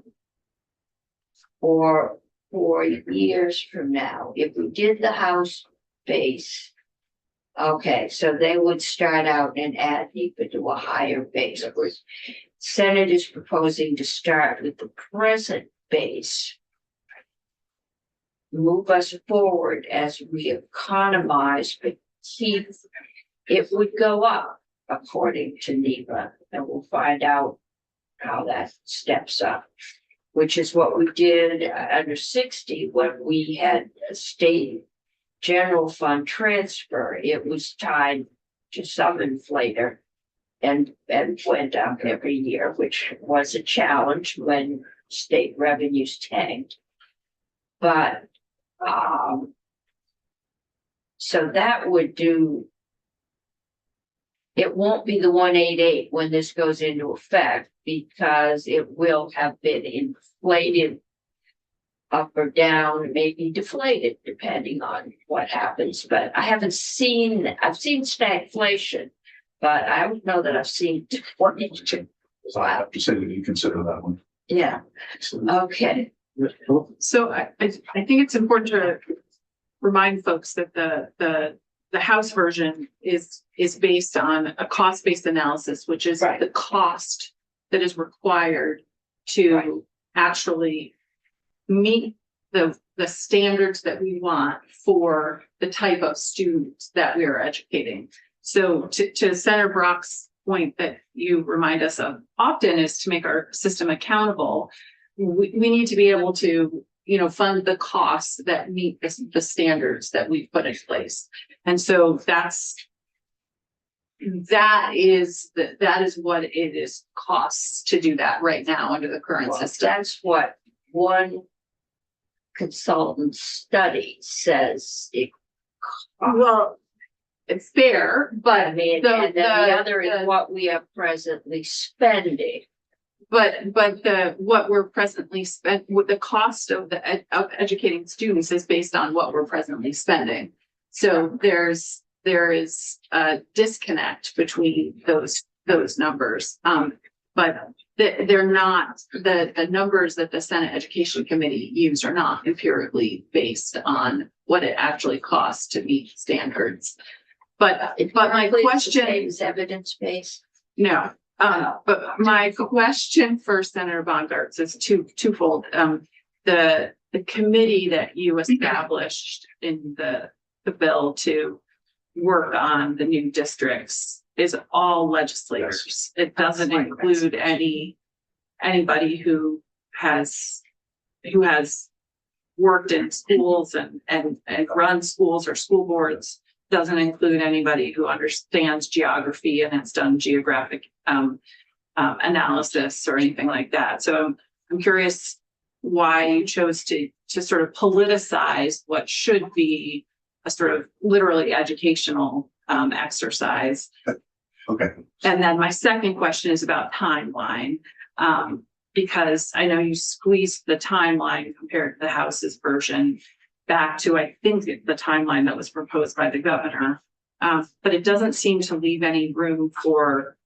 Or 4 years from now, if we did the house base. Okay, so they would start out and add NEPA to a higher base. Of course, Senate is proposing to start with the present base. Move us forward as we economize, but keep, it would go up according to NEPA, and we'll find out how that steps up. Which is what we did under 60 when we had a state general fund transfer. It was tied to some inflator and went up every year, which was a challenge when state revenues tanked. But so that would do. It won't be the 188 when this goes into effect because it will have been inflated up or down, maybe deflated depending on what happens. But I haven't seen, I've seen stagflation, but I don't know that I've seen deflation. So I have to say that you consider that one. Yeah, okay. So I think it's important to remind folks that the House version is based on a cost-based analysis, which is Right. the cost that is required to Right. actually meet the standards that we want for the type of students that we are educating. So to Senator Brock's point that you remind us of often is to make our system accountable. We need to be able to, fund the costs that meet the standards that we've put in place. And so that is what it is costs to do that right now under the current Well, system. that's what one consultant study says. Well, it's fair, I but mean, the- and then the the- other is the- what we are presently spending. but what we're presently spent, with the cost of of educating students is based on what we're presently spending. So there is a disconnect between those numbers. But they're not, the numbers that the Senate Education Committee used are not empirically based on what it actually costs to meet standards. But my question. Is evidence-based. No, but my question for Senator Bongartz is twofold. The committee that you established in the bill to work on the new districts is all legislators. It doesn't include anybody who has worked in schools and run schools or school boards. Doesn't include anybody who understands geography and has done geographic analysis or anything like that. So I'm curious why you chose to sort of politicize what should be a sort of literally educational exercise. Okay, And then my second question is about timeline. Because I know you squeezed the timeline compared to the House's version back to, I think, the timeline that was proposed by the governor. But it doesn't seem to leave any room for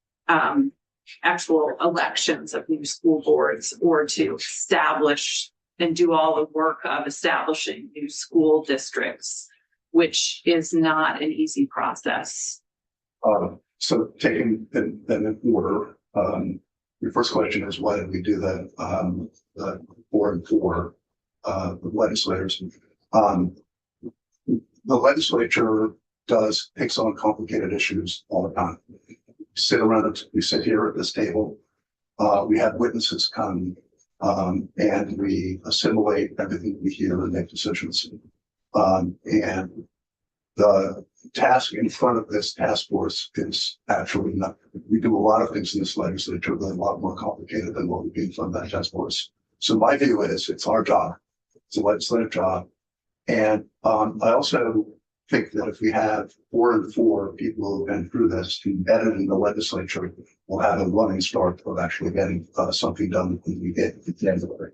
actual elections of new school boards or to establish and do all the work of establishing new school districts, which is not an easy process. so taking them in order, your first question is why did we do the 4 and 4, the legislators? The legislature takes on complicated issues all the time. We sit here at this table, we have witnesses come, and we assimilate everything we hear and make decisions. And the task in front of this task force is actually not, we do a lot of things in this legislature that are a lot more complicated than what we do in front of that task force. So my view is it's our job. It's a legislative job. And I also think that if we have 4 and 4 people who've been through this embedded in the legislature, we'll have a running start of actually getting something done when we get to January.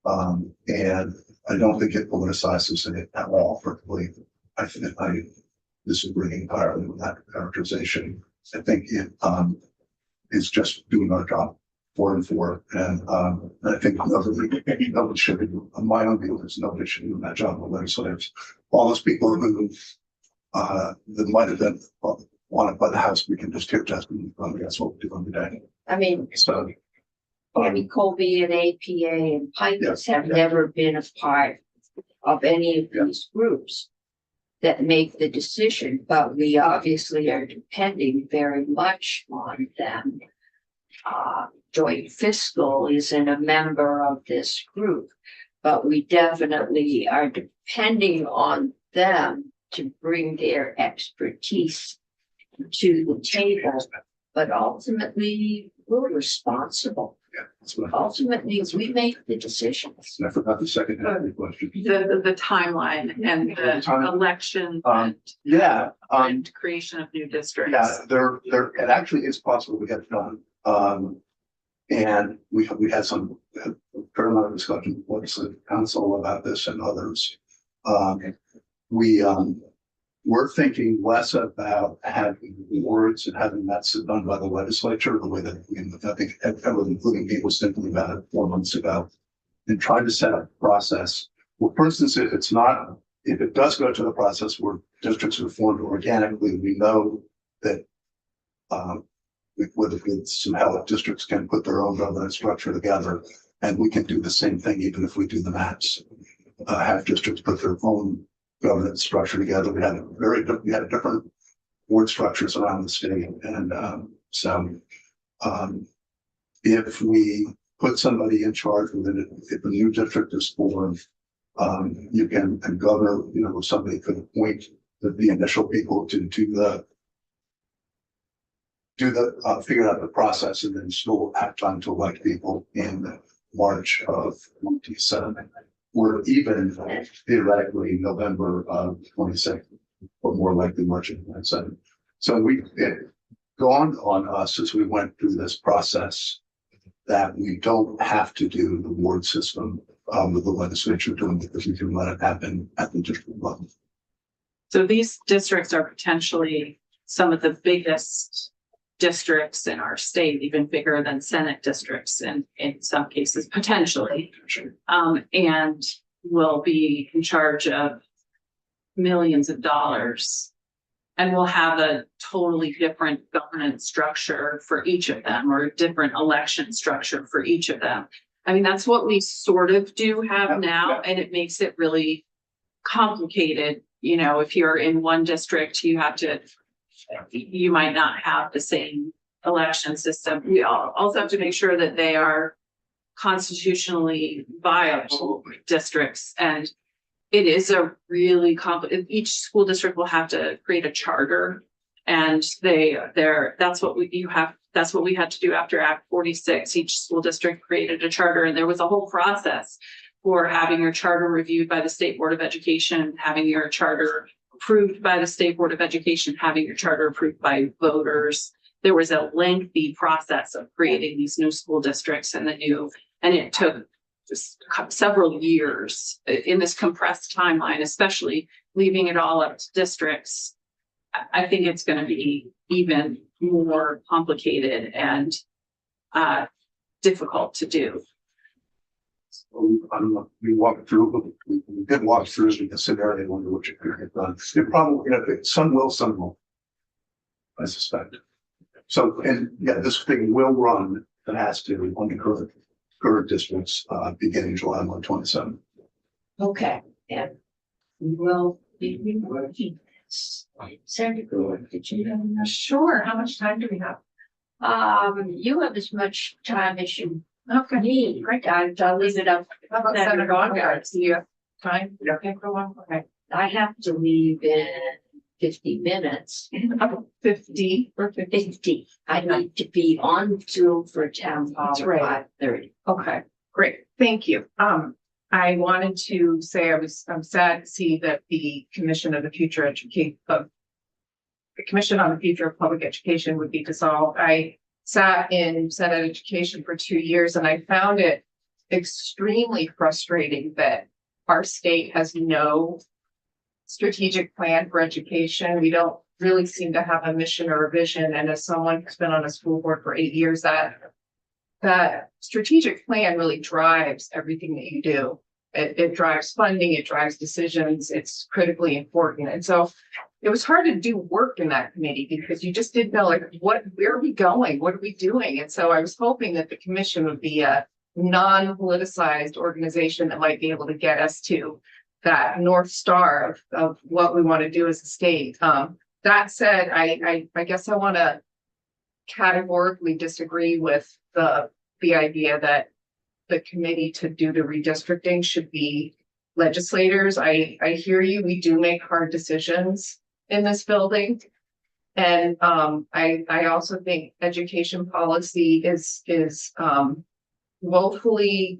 And I don't think it politicizes it at all. Frankly, I think I disagree entirely with that characterization. I think it is just doing our job. 4 and 4, and I think nobody should be. My own view is nobody should be doing that job. The legislators, all those people who that might have been wanted by the House, we can just hear testimony from. That's what we do every day. I mean, So, Amy Colby and APA and Picus have never been a part of any of these groups that make the decision, but we obviously are depending very much on them. Joint Fiscal isn't a member of this group, but we definitely are depending on them to bring their expertise to the table. But ultimately, we're responsible. yeah, that's what Ultimately, we make the decisions. I forgot the second half of the question. The timeline and the election Yeah, and creation of new districts. yeah, it actually is possible to get it done. And we had some a fair amount of discussion with the council about this and others. We're thinking less about having words and having that done by the legislature, the way that I think everyone, including me, was thinking about it 4 months ago, and trying to set up a process. Well, for instance, if it does go to the process where districts are formed organically, we know that with some help, districts can put their own governance structure together, and we can do the same thing even if we do the maps. Have districts put their own governance structure together. We had different board structures around the state, and if we put somebody in charge with it, if a new district is formed, you can, and governor, somebody could appoint the initial people to figure out the process, and then still have time to elect people in March of 27, or even theoretically November of 26. but more likely merchant incentive. So it dawned on us as we went through this process that we don't have to do the ward system with the legislature doing it, because we can let it happen at the district level. So these districts are potentially some of the biggest districts in our state, even bigger than Senate districts in some cases, potentially. And will be in charge of millions of dollars. And we'll have a totally different governance structure for each of them, or a different election structure for each of them. I mean, that's what we sort of do have now, and it makes it really complicated. You know, if you're in one district, you might not have the same election system. We also have to make sure that they are constitutionally viable districts, and it is a really complicated. Each school district will have to create a charter, and that's what we had to do after Act 46. Each school district created a charter, and there was a whole process for having your charter reviewed by the State Board of Education, having your charter approved by the State Board of Education, having your charter approved by voters. There was a lengthy process of creating these new school districts and it took just several years in this compressed timeline, especially leaving it all up to districts. I think it's going to be even more complicated and difficult to do. So, I don't know, we walked through, we did walk through the scenario under which it could get done. It probably, some will, some won't, I suspect. So, and yeah, this thing will run, it has to, on the current districts, beginning July 1, 27. Okay, and we will be reworking this. Senator Brewer, did you have enough? Sure. How much time do we have? You have as much time as you Okay. need. Great, I'll leave it up. How about Senator Bongard? Do you have time? Okay, for one. Okay. I have to leave in 50 minutes. 50 or 50. 50. I need to be on Zoom for town hall That's at right. 5:30. Okay, great. Thank you. I wanted to say I'm sad to see that the Commission on the Future of Public Education would be dissolved. I sat in Senate Education for 2 years, and I found it extremely frustrating that our state has no strategic plan for education. We don't really seem to have a mission or a vision. And as someone who's been on a school board for 8 years, that strategic plan really drives everything that you do. It drives funding, it drives decisions, it's critically important. And so it was hard to do work in that committee because you just didn't know, like, where are we going? What are we doing? And so I was hoping that the commission would be a non-politicized organization that might be able to get us to that North Star of what we want to do as a state. That said, I guess I want to categorically disagree with the idea that the committee to do the redistricting should be legislators. I hear you. We do make hard decisions in this building. And I also think education policy is woefully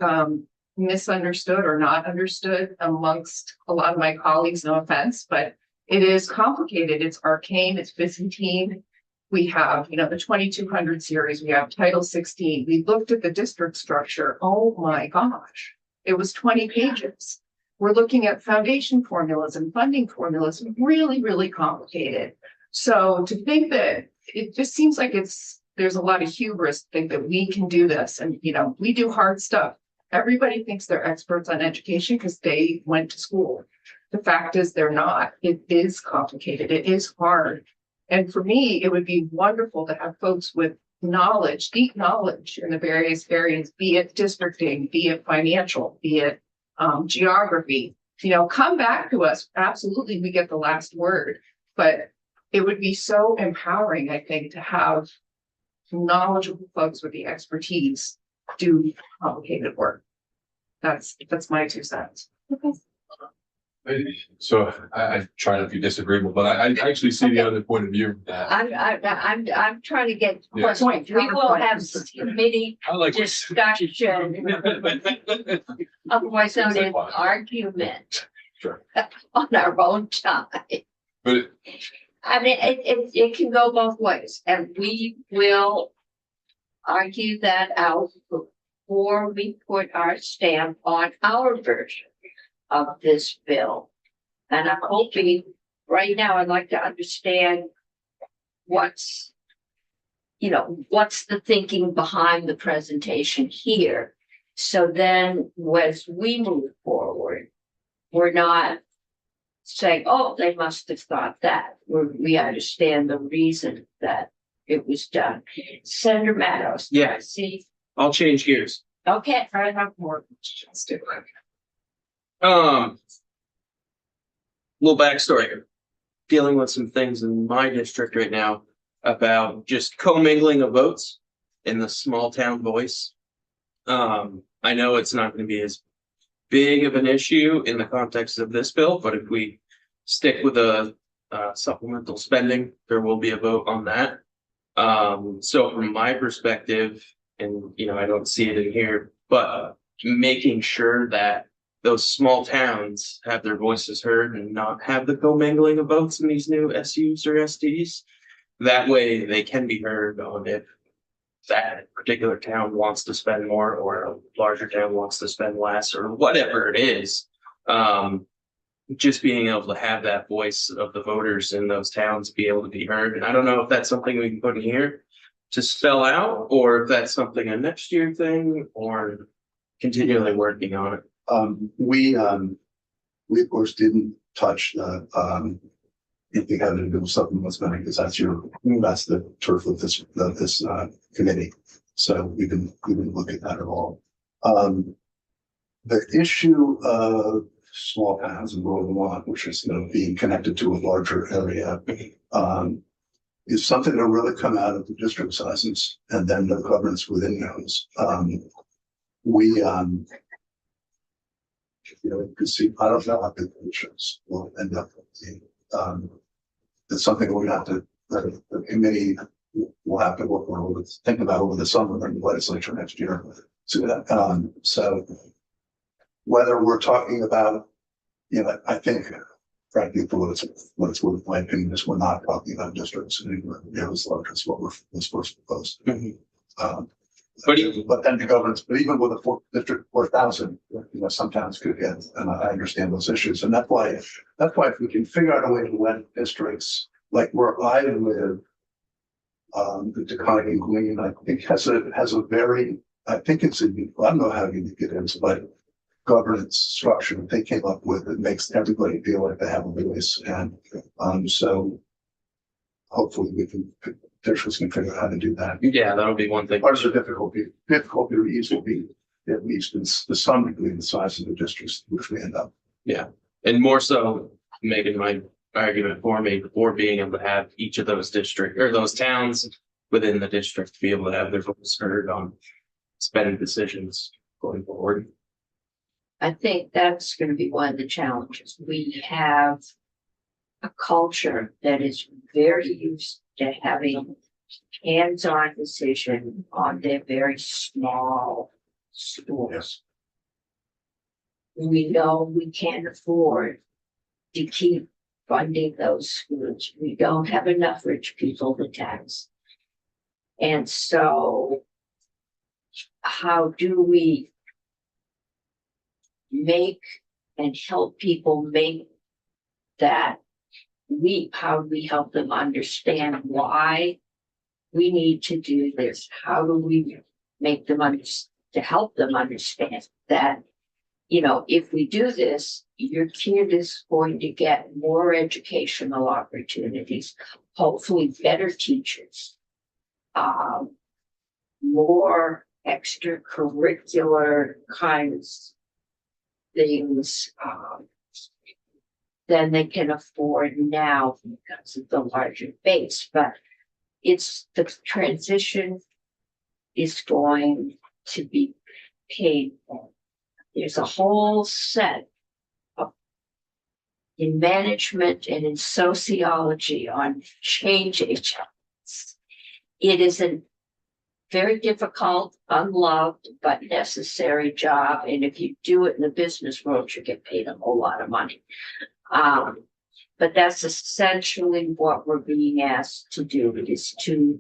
misunderstood or not understood amongst a lot of my colleagues, no offense, but it is complicated. It's arcane, it's Byzantine. We have, the 2200 series, we have Title 16. We looked at the district structure. Oh my gosh, it was 20 pages. We're looking at foundation formulas and funding formulas, really, really complicated. So to think that it just seems like there's a lot of hubris to think that we can do this. And, we do hard stuff. Everybody thinks they're experts on education because they went to school. The fact is they're not. It is complicated. It is hard. And for me, it would be wonderful to have folks with knowledge, deep knowledge in the various areas, be it districting, be it financial, be it geography, come back to us. Absolutely, we get the last word, but it would be so empowering, I think, to have knowledgeable folks with the expertise do complicated work. That's my 2 cents. So I try not to be disagreeable, but I actually see the other point of view that I'm trying to get Yeah. point. We will have committee I like. discussion. Otherwise known as argument Sure. on our own time. But I mean, it can go both ways, and we will argue that out before we put our stamp on our version of this bill. And I'm hoping, right now, I'd like to understand what's the thinking behind the presentation here. So then, as we move forward, we're not saying, oh, they must have thought that. We understand the reason that it was done. Senator Meadows. Yeah. See, I'll change gears. okay, I have more questions too. Little backstory here. Dealing with some things in my district right now about just commingling of votes in the small town voice. I know it's not going to be as big of an issue in the context of this bill, but if we stick with a supplemental spending, there will be a vote on that. So from my perspective, and I don't see it in here, but making sure that those small towns have their voices heard and not have the commingling of votes in these new SUs or SDs. That way they can be heard on if that particular town wants to spend more or a larger town wants to spend less or whatever it is. Just being able to have that voice of the voters in those towns be able to be heard. And I don't know if that's something we can put in here to spell out, or if that's something a next year thing, or continually working on it. We of course didn't touch the, anything having to do with supplemental spending, because that's the turf of this committee. So we didn't look at that at all. The issue of small towns and rural Vermont, which is being connected to a larger area, is something that really come out of the district sizes and then the governance within those. You can see, I don't know how big the issues will end up being. It's something we have to, the committee will have to work on, think about over the summer and the legislature next year. So whether we're talking about, I think, frankly, for what it's worth, my opinion is we're not talking about districts anymore. As large as what was first proposed. But then the governance, but even with a district 4,000, some towns could get, and I understand those issues. And that's why if we can figure out a way to let districts like where I live, the Taconic and Green, I think has a very, I think it's I don't know how unique it is, but governance structure that they came up with that makes everybody feel like they have a voice. And so hopefully districts can figure out how to do that. Yeah, that'll be one thing. Part of the difficulty or ease will be at least to some degree the size of the districts which we end up. Yeah, and more so making my argument for me for being able to have each of those district or those towns within the district to be able to have their voice heard on spending decisions going forward. I think that's going to be one of the challenges. We have a culture that is very used to having hands-on decision on their very small schools. We know we can't afford to keep funding those schools. We don't have enough rich people to tax. And so how do we make and help people make that leap? How do we help them understand why we need to do this? How do we make them to help them understand that, if we do this, your kid is going to get more educational opportunities, hopefully better teachers, more extracurricular kinds of things, than they can afford now because of the larger base. But the transition is going to be painful. There's a whole set of in management and in sociology on change agents. It is a very difficult, unloved, but necessary job. And if you do it in the business world, you get paid a whole lot of money. But that's essentially what we're being asked to do, is to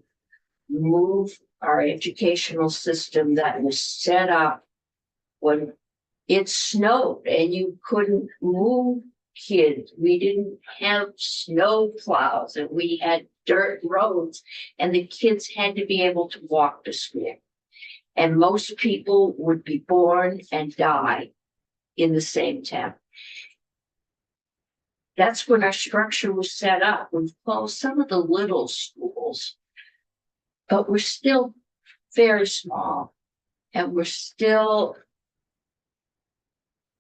move our educational system that was set up when it snowed and you couldn't move kids. We didn't have snow plows and we had dirt roads and the kids had to be able to walk to school. And most people would be born and die in the same town. That's when our structure was set up. We've closed some of the little schools, but we're still very small and we're still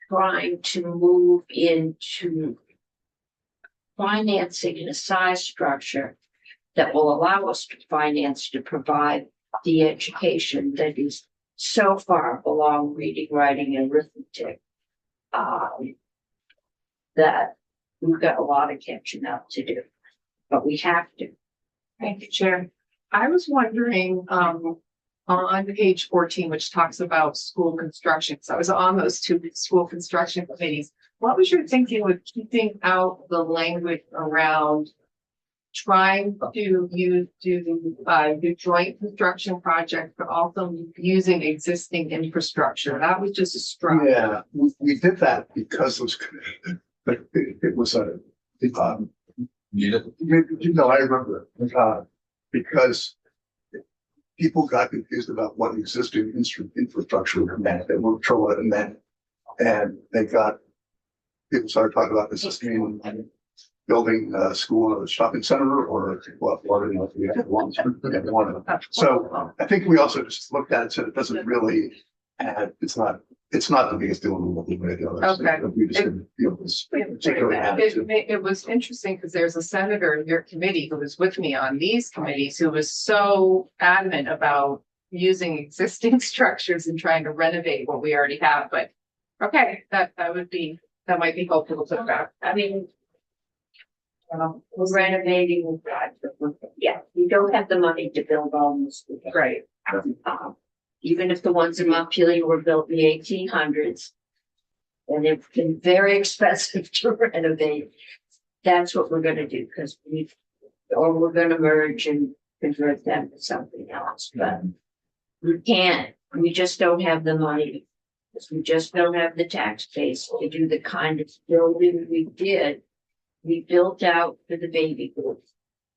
trying to move into financing in a size structure that will allow us to finance to provide the education that is so far below reading, writing, and arithmetic. That we've got a lot of catching up to do, but we have to. Thank you, Chair. I was wondering, on page 14, which talks about school construction, so I was on those two school construction committees. What was your thinking with keeping out the language around trying to do joint construction projects, but also using existing infrastructure? That was just a struggle. Yeah, we did that because it was, but it was a, I remember it, because people got confused about what existing infrastructure meant. They weren't sure what it meant. And people started talking about this as mean building a school or a shopping center or what, we had one. So I think we also just looked at it and said it doesn't really add, it's not the biggest deal in the world. Okay. We just didn't feel this particularly added to. It was interesting because there's a senator in your committee who was with me on these committees who was so adamant about using existing structures and trying to renovate what we already have, but okay, that might be helpful to back. I mean, we're renovating, yeah, we don't have the money to build all this. Right. Even if the ones in Montpelier were built in the 1800s, and it's been very expensive to renovate, that's what we're gonna do, because we're gonna merge and convert them to something else, but we just don't have the money. Because we just don't have the tax base to do the kind of building we did. We built out for the baby boom,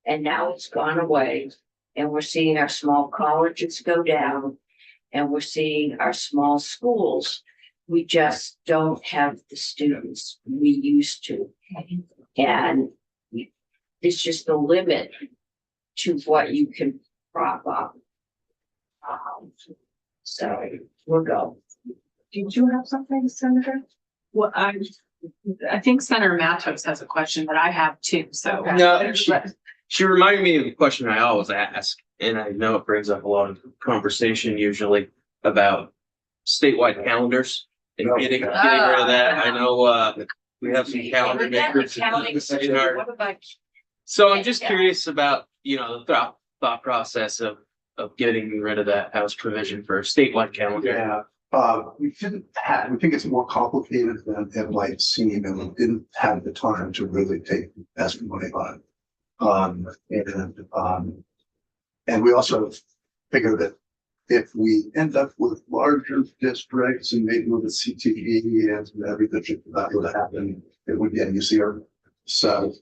and now it's gone away, and we're seeing our small colleges go down. And we're seeing our small schools, we just don't have the students we used to. And it's just a limit to what you can prop up. So we'll go. Did you have something, Senator? Well, I think Senator Matos has a question that I have too, so. No, she reminded me of the question I always ask, and I know it brings up a lot of conversation usually about statewide calendars and getting rid of that. I know we have some calendar makers in our. So I'm just curious about, the thought process of getting rid of that house provision for a statewide calendar. Yeah. We think it's more complicated than it might seem, and we didn't have the time to really take testimony on it. And we also figured that if we end up with larger districts and maybe with a CTE and everything that would happen, it would get easier. So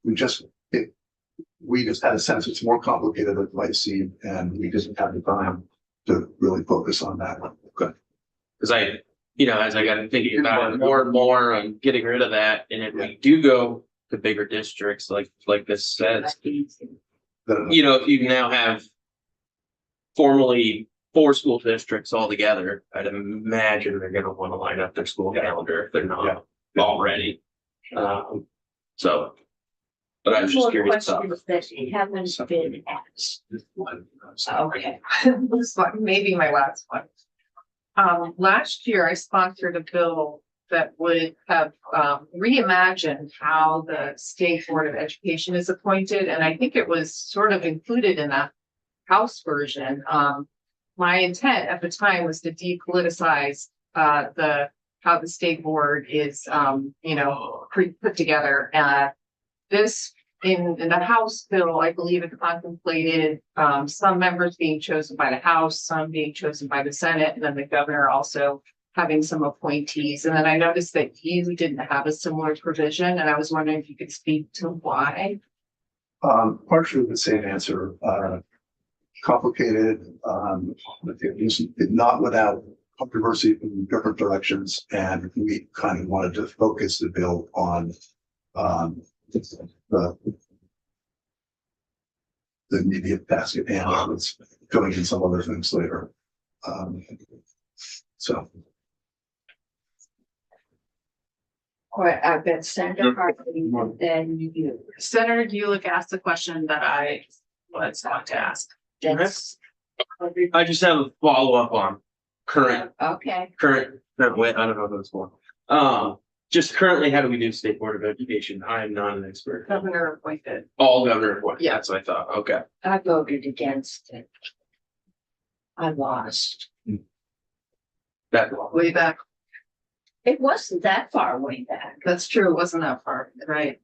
we just had a sense it's more complicated than it might seem, and we didn't have the time to really focus on that. Good. Because as I got thinking about it more and more on getting rid of that, and if we do go to bigger districts like this says, if you now have formally 4 school districts all together, I'd imagine they're going to want to line up their school calendar if they're not already. But I was just curious. Questions that haven't been asked. Okay. This one, maybe my last one. Last year I sponsored a bill that would have reimagined how the State Board of Education is appointed, and I think it was sort of included in the House version. My intent at the time was to depoliticize the how the state board is, put together. This in the House bill, I believe it contemplated, some members being chosen by the House, some being chosen by the Senate, and then the governor also having some appointees. And then I noticed that you didn't have a similar provision, and I was wondering if you could speak to why. Partially the same answer, complicated, it was not without controversy in different directions, and we kind of wanted to focus the bill on, the immediate task at hand, was filling in some other things later. So. All right, I've got Senator Hartley, and then you. Senator Gulick asked the question that I was going to ask. That's. I just have a follow-up on current Okay, wait, I don't know who it's for. Just currently, how do we do State Board of Education? I am not an expert. Governor appointed. All governor appointed. Yeah. That's what I thought. Okay. I voted against it. I lost. That Way back. It wasn't that far way back. That's true. It wasn't that far, right?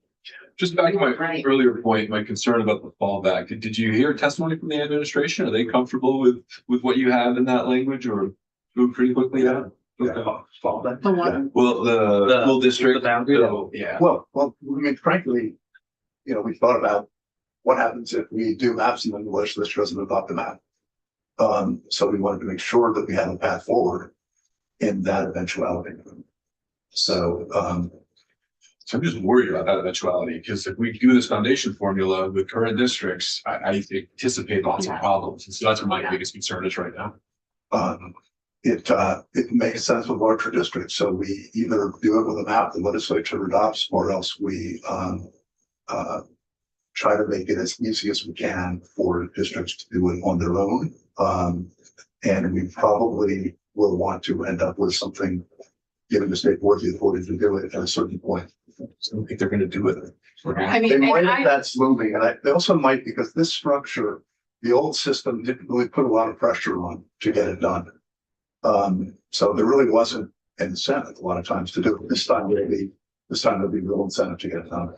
Just back to my Right. earlier point, my concern about the fallback. Did you hear testimony from the administration? Are they comfortable with what you have in that language, or move pretty quickly out? Fallback. The one. Well, the school district. the boundary. so, yeah. Well, I mean, frankly, we thought about what happens if we do maps and then the legislature doesn't adopt the map. So we wanted to make sure that we had a path forward in that eventuality. So, So I'm just worried about that eventuality, because if we do this foundation formula with current districts, I anticipate lots of problems. And so that's what my biggest concern is right now. it makes sense with larger districts. So we either do it with a map the legislature adopts, or else we, try to make it as easy as we can for districts to do it on their own. And we probably will want to end up with something, giving the state board the authority to do it at a certain point. So I don't think they're gonna do it. I mean, They might and if that's moving, and they also might, because this structure, the old system didn't really put a lot of pressure on to get it done. So there really wasn't an incentive a lot of times to do it. This time there'll be real incentive to get it done.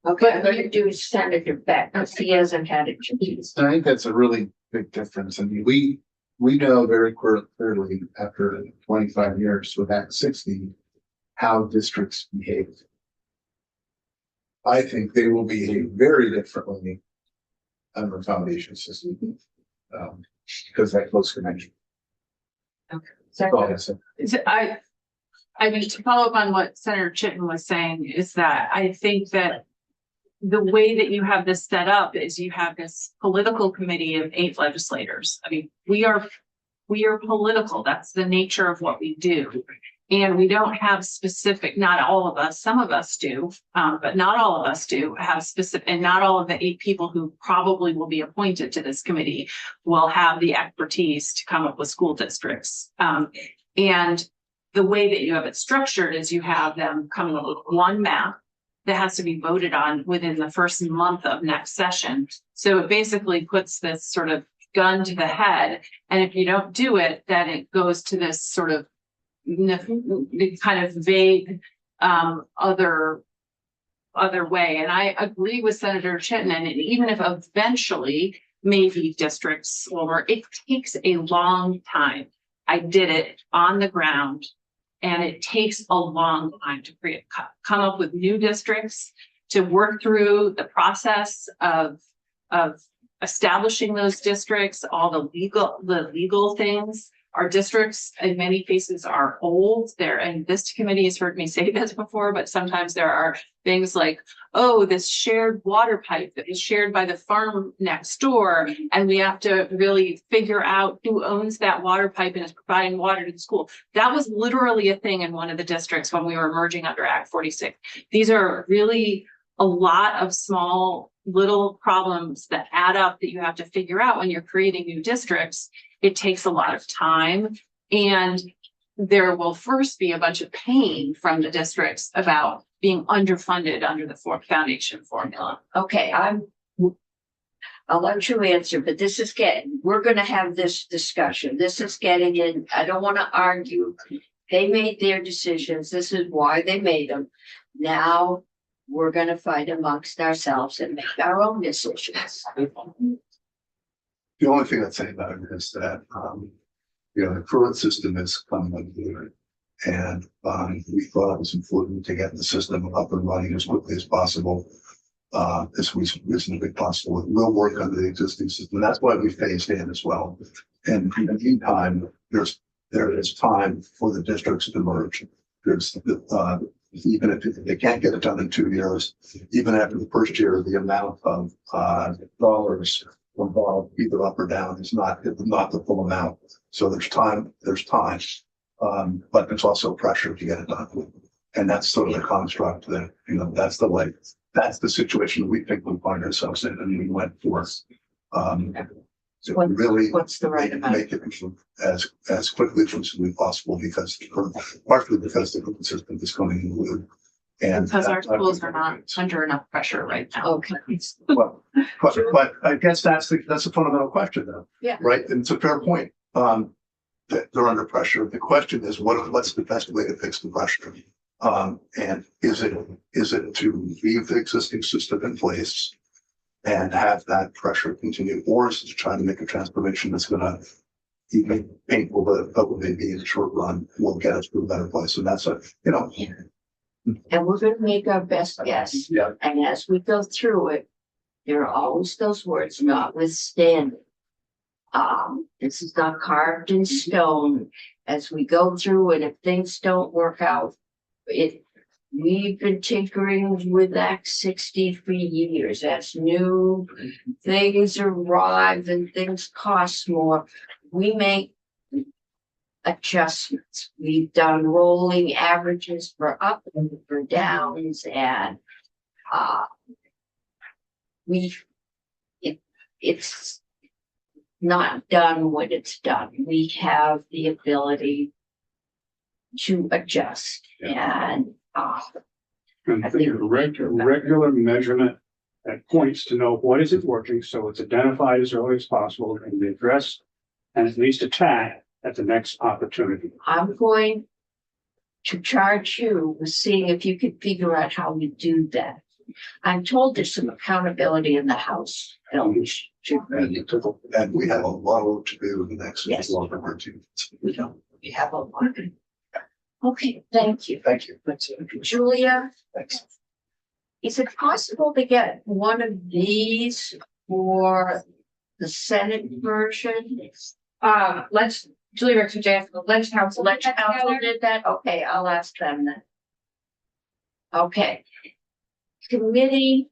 Okay, I'm gonna do Senator Beck, because he hasn't had a chance. I think that's a really big difference. I mean, we know very clearly after 25 years with Act 60, how districts behave. I think they will behave very differently under foundation system. Because that close connection. That's all I said. I mean, to follow up on what Senator Chitton was saying is that I think that the way that you have this set up is you have this political committee of 8 legislators. I mean, we are political. That's the nature of what we do. And we don't have specific, not all of us, some of us do, but not all of us do have specific, and not all of the 8 people who probably will be appointed to this committee will have the expertise to come up with school districts. And the way that you have it structured is you have them coming up with one map that has to be voted on within the first month of next session. So it basically puts this sort of gun to the head. And if you don't do it, then it goes to this sort of kind of vague other way. And I agree with Senator Chitton, and even if eventually maybe districts will, it takes a long time. I did it on the ground, and it takes a long time to come up with new districts, to work through the process of establishing those districts, all the legal things. Our districts in many cases are old there, and this committee has heard me say this before, but sometimes there are things like, oh, this shared water pipe that is shared by the farm next door, and we have to really figure out who owns that water pipe and is providing water to the school. That was literally a thing in one of the districts when we were merging under Act 46. These are really a lot of small little problems that add up that you have to figure out when you're creating new districts. It takes a lot of time, and there will first be a bunch of pain from the districts about being underfunded under the foundation formula. Okay, I'll let you answer, but we're gonna have this discussion. This is getting in, I don't wanna argue they made their decisions. This is why they made them. Now we're gonna fight amongst ourselves and make our own decisions. The only thing I'd say about it is that, the current system is coming unglued. And, we thought it was important to get the system up and running as quickly as possible. As reasonably possible. It will work under the existing system. That's why we phased in as well. And in the meantime, there is time for the districts to merge. There's, even if they can't get it done in 2 years, even after the first year, the amount of, dollars involved, either up or down, is not the full amount. So there's time. But there's also pressure to get it done. And that's sort of the construct that, that's the way, that's the situation we think we find ourselves in, and we went for, to really What's the right amount? make it as quickly as reasonably possible, partially because the current system is coming in blue. And Because our that's- schools are not under enough pressure right now. Okay, Well, but I guess that's a fundamental question though. Yeah. Right, and it's a fair point. That they're under pressure. The question is, what's the best way to fix the pressure? And is it to leave the existing system in place and have that pressure continue, or is it to try to make a transformation that's gonna be painful, but maybe in the short run will get us to a better place? And that's and we're gonna make our best guess. yeah. And as we go through it, there are always those words notwithstanding. This is not carved in stone. As we go through and if things don't work out, we've been tinkering with Act 60 for years. As new things arrive and things cost more, we make adjustments. We've done rolling averages for up and for downs, and it's not done when it's done. We have the ability to adjust, and And I think a regular measurement at points to know what is it working, so it's identified as early as possible and be addressed and at least attacked at the next opportunity. I'm going to charge you with seeing if you can figure out how we do that. I'm told there's some accountability in the House. And we have a lot of work to do in the next Yes. long or two. We have a lot. Okay, thank you. Thank you. Julia, Thanks. is it possible to get one of these for the Senate version? Julie Richter, JF, the Ledge Council. Ledge Council did that? Okay, I'll ask them then. Okay. Committee